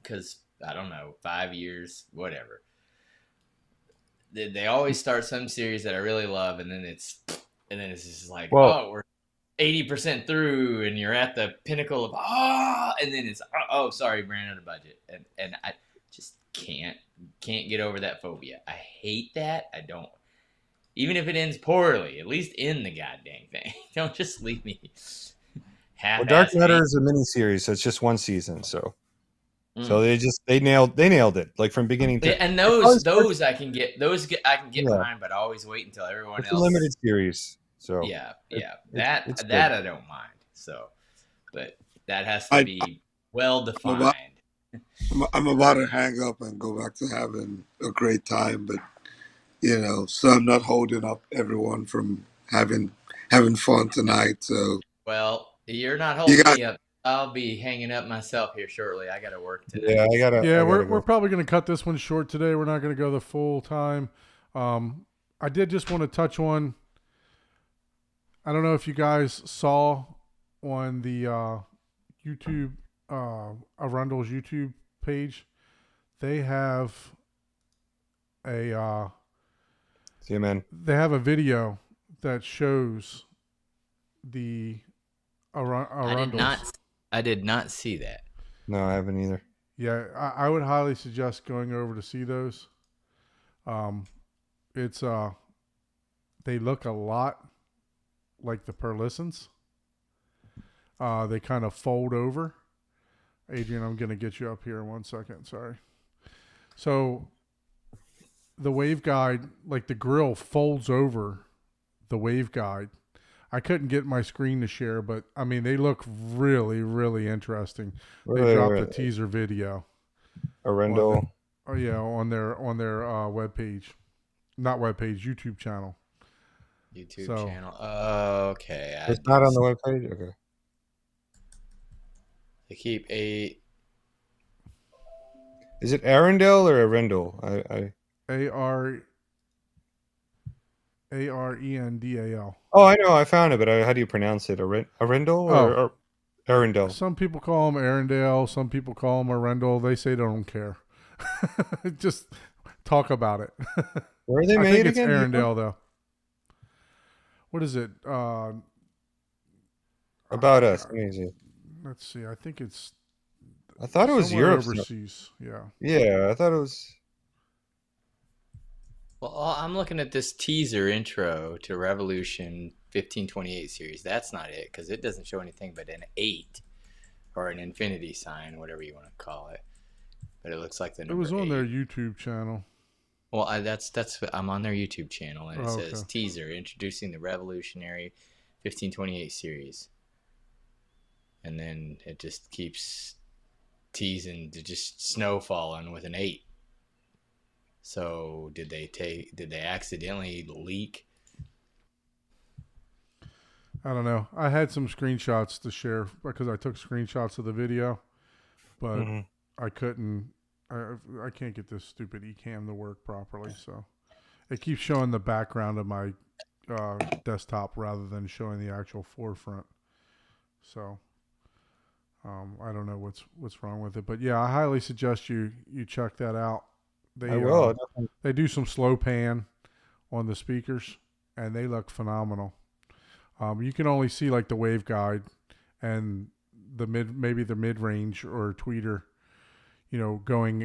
S2: because I don't know, 5 years, whatever. They always start some series that I really love, and then it's just like,
S3: well,
S2: oh, we're 80% through, and you're at the pinnacle of and then it's sorry, we ran out of budget, and I just can't get over that phobia. I hate that. I don't. Even if it ends poorly, at least end the goddamn thing. Don't just leave me
S3: Dark
S2: half-ass
S3: Matter
S2: hang.
S3: is a miniseries, so it's just one season. So
S2: Mm.
S3: they nailed it like from beginning
S2: Yeah,
S3: to.
S2: and
S3: It probably
S2: those I can get
S3: yeah,
S2: behind, but I always wait until everyone
S3: it's a limited
S2: else.
S3: series, so
S2: Yeah,
S3: it,
S2: yeah,
S3: it
S2: that
S3: it's good.
S2: that I don't mind. So, but that has to
S4: I,
S2: be well
S4: I'm about
S2: defined.
S4: I'm about to hang up and go back to having a great time, but so I'm not holding up everyone from having fun tonight. So
S2: Well, you're not
S4: you
S2: holding
S4: guys,
S2: me up. I'll be hanging up myself here shortly. I got to work
S3: Yeah,
S2: tonight. So,
S1: Yeah,
S3: I
S1: we're
S3: gotta
S1: we're
S3: go.
S1: probably going to cut this one short today. We're not going to go the full time. Um, I did just want to touch on. I don't know if you guys saw on the YouTube, Arundel's YouTube page. They have a
S3: See you, man.
S1: video that shows the
S2: I did
S1: Arundels.
S2: not. I did not see that.
S3: No, I haven't either.
S1: Yeah, I would highly suggest going over to see those. Um, it's they look a lot like the Perlissons. They kind of fold over. Adrian, I'm gonna get you up here in 1 second. Sorry. So the waveguide, like the grill, folds over the waveguide. I couldn't get my screen to share, but I mean they look really, really interesting. They dropped a teaser video on the,
S3: Arendelle.
S1: oh yeah, on their webpage, not webpage, YouTube channel.
S2: YouTube
S1: So
S2: channel. Okay, I
S3: It's
S2: do.
S3: not on the webpage? Okay.
S2: They keep a.
S3: Is it Arendelle or Arendelle?
S1: Arendal.
S3: Oh, I know. I found it, but how do you pronounce it? Arendelle
S1: Oh,
S3: or Arendelle?
S1: some people call him Arendelle. Some people call him Arendelle. They say they don't care. Just talk about it.
S3: Where are they
S1: I
S3: made
S1: think it's
S3: again?
S1: Arendelle though. What is it?
S3: About Us. Let me see.
S1: Let's see. I think it's
S3: I thought it was
S1: somewhere
S3: Europe.
S1: overseas. Yeah.
S3: Yeah, I thought it was.
S2: Well, I'm looking at this teaser intro to Revolution 1528 series. That's not it because it doesn't show anything but an 8 or an infinity sign, whatever you want to call it. But it looks like the number
S1: It was on
S2: 8.
S1: their YouTube channel.
S2: Well, that's I'm on their YouTube channel and it
S1: Oh,
S2: says
S1: okay.
S2: teaser introducing the Revolutionary 1528 series. And then it just keeps teasing to just snow falling with an 8. So did they accidentally leak?
S1: I don't know. I had some screenshots to share because I took screenshots of the video, but
S3: Mhm.
S1: I couldn't. I can't get this stupid eCam to work properly, so it keeps showing the background of my desktop rather than showing the actual forefront. So I don't know what's wrong with it, but yeah, I highly suggest you check that out.
S3: I will.
S1: They do some slow pan on the speakers, and they look phenomenal. You can only see like the waveguide and maybe the mid range or tweeter, going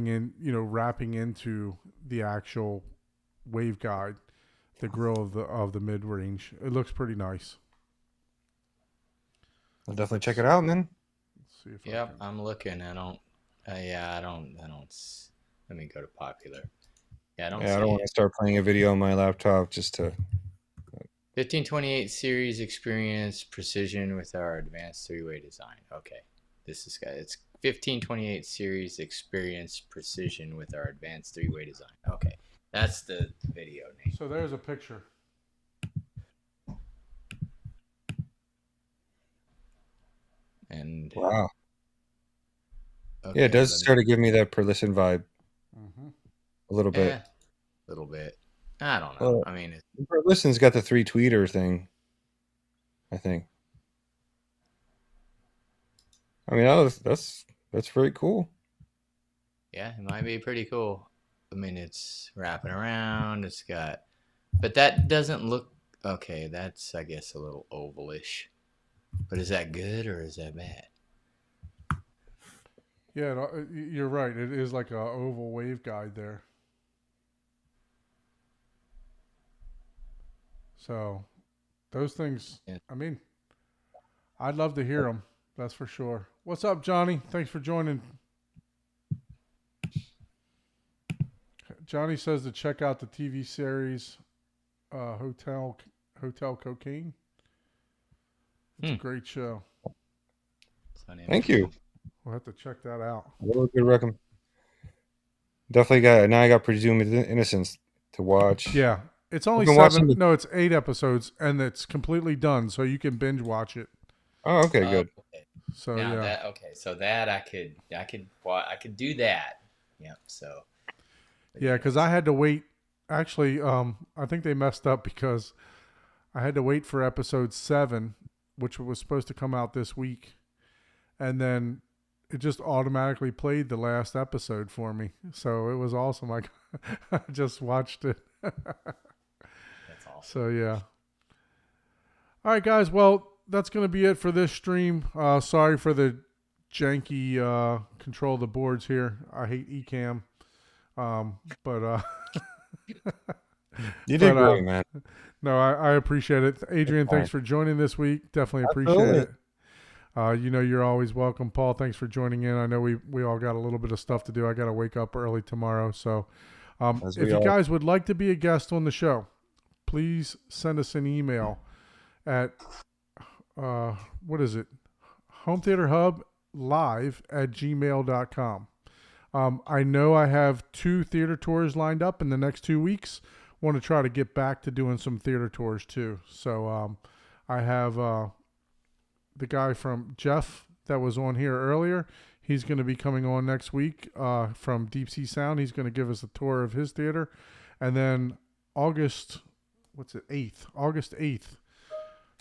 S1: in, wrapping into the actual waveguide, the grill of the mid range. It looks pretty nice.
S3: I'll definitely check it out, man.
S1: Let's see if
S2: Yep,
S1: I can.
S2: I'm looking. I don't. I don't. Let me go to popular. Yeah, I don't
S3: Yeah, I
S2: see
S3: don't want
S2: it.
S3: to start playing a video on my laptop just to.
S2: 1528 series experience precision with our advanced three-way design. Okay, this is it's 1528 series experience precision with our advanced three-way design. Okay, that's the video name.
S1: So there's a picture.
S2: And
S3: Wow.
S2: okay,
S3: Yeah, it does sort of give me that Perlisson vibe
S1: Mm-hmm.
S3: a little bit.
S2: a little bit. I don't know.
S3: Well,
S2: I mean,
S3: Perlisson's got the 3 tweeter thing, I think. I mean, that's very cool.
S2: yeah, it might be pretty cool. I mean, it's wrapping around. It's got, but that doesn't look okay. That's I guess a little ovalish. But is that good or is that bad?
S1: Yeah, you're right. It is like a oval waveguide there. So those things,
S2: Yeah.
S1: I mean, I'd love to hear them. That's for sure. What's up, Johnny? Thanks for joining. Johnny says to check out the TV series Hotel Cocaine. It's a great show.
S3: Thank you.
S1: We'll have to check that out.
S3: Really good recommend. Definitely got now. I got Presumed Innocence to watch.
S1: Yeah, it's only
S3: I've been watching
S1: 7. No, it's 8 episodes, and it's completely done, so you can binge watch it.
S3: Oh, okay, good.
S2: Okay.
S1: So
S2: Now
S1: yeah,
S2: that so that I could do that. Yep. So.
S1: yeah, because I had to wait. Actually, I think they messed up because I had to wait for episode 7, which was supposed to come out this week, and then it just automatically played the last episode for me. So it was awesome. I just watched it.
S2: That's awesome.
S1: So yeah. All right, guys. Well, that's going to be it for this stream. Sorry for the janky control of the boards here. I hate Ecamm, but
S3: You did
S1: but
S3: great, man.
S1: no, I appreciate it. Adrian, thanks for joining this week. Definitely appreciate
S3: Absolutely.
S1: it. You're always welcome. Paul, thanks for joining in. I know we all got a little bit of stuff to do. I got to wake up early tomorrow. So
S3: As
S1: if
S3: we
S1: you
S3: all-
S1: guys would like to be a guest on the show, please send us an email at, what is it? hometheaterhublive@gmail.com. I know I have 2 theater tours lined up in the next 2 weeks. Want to try to get back to doing some theater tours too. So I have the guy from Jeff that was on here earlier. He's going to be coming on next week from Deep Sea Sound. He's going to give us a tour of his theater. And then August 8th,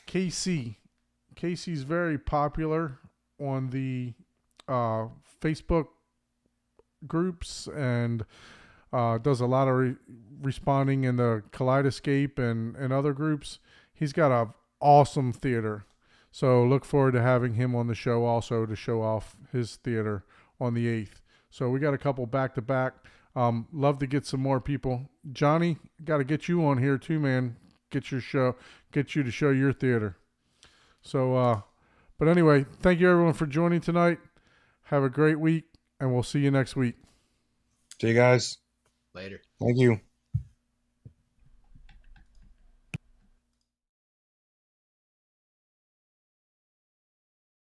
S1: Casey's very popular on the Facebook groups and does a lot of responding in the Kaleidescape and other groups. He's got a awesome theater. So look forward to having him on the show also to show off his theater on the 8th. So we got a couple back-to-back. Love to get some more people. Johnny, got to get you on here too, man. Get you to show your theater. So, but anyway, thank you everyone for joining tonight. Have a great week, and we'll see you next week.
S3: See you guys.
S2: Later.
S3: Thank you.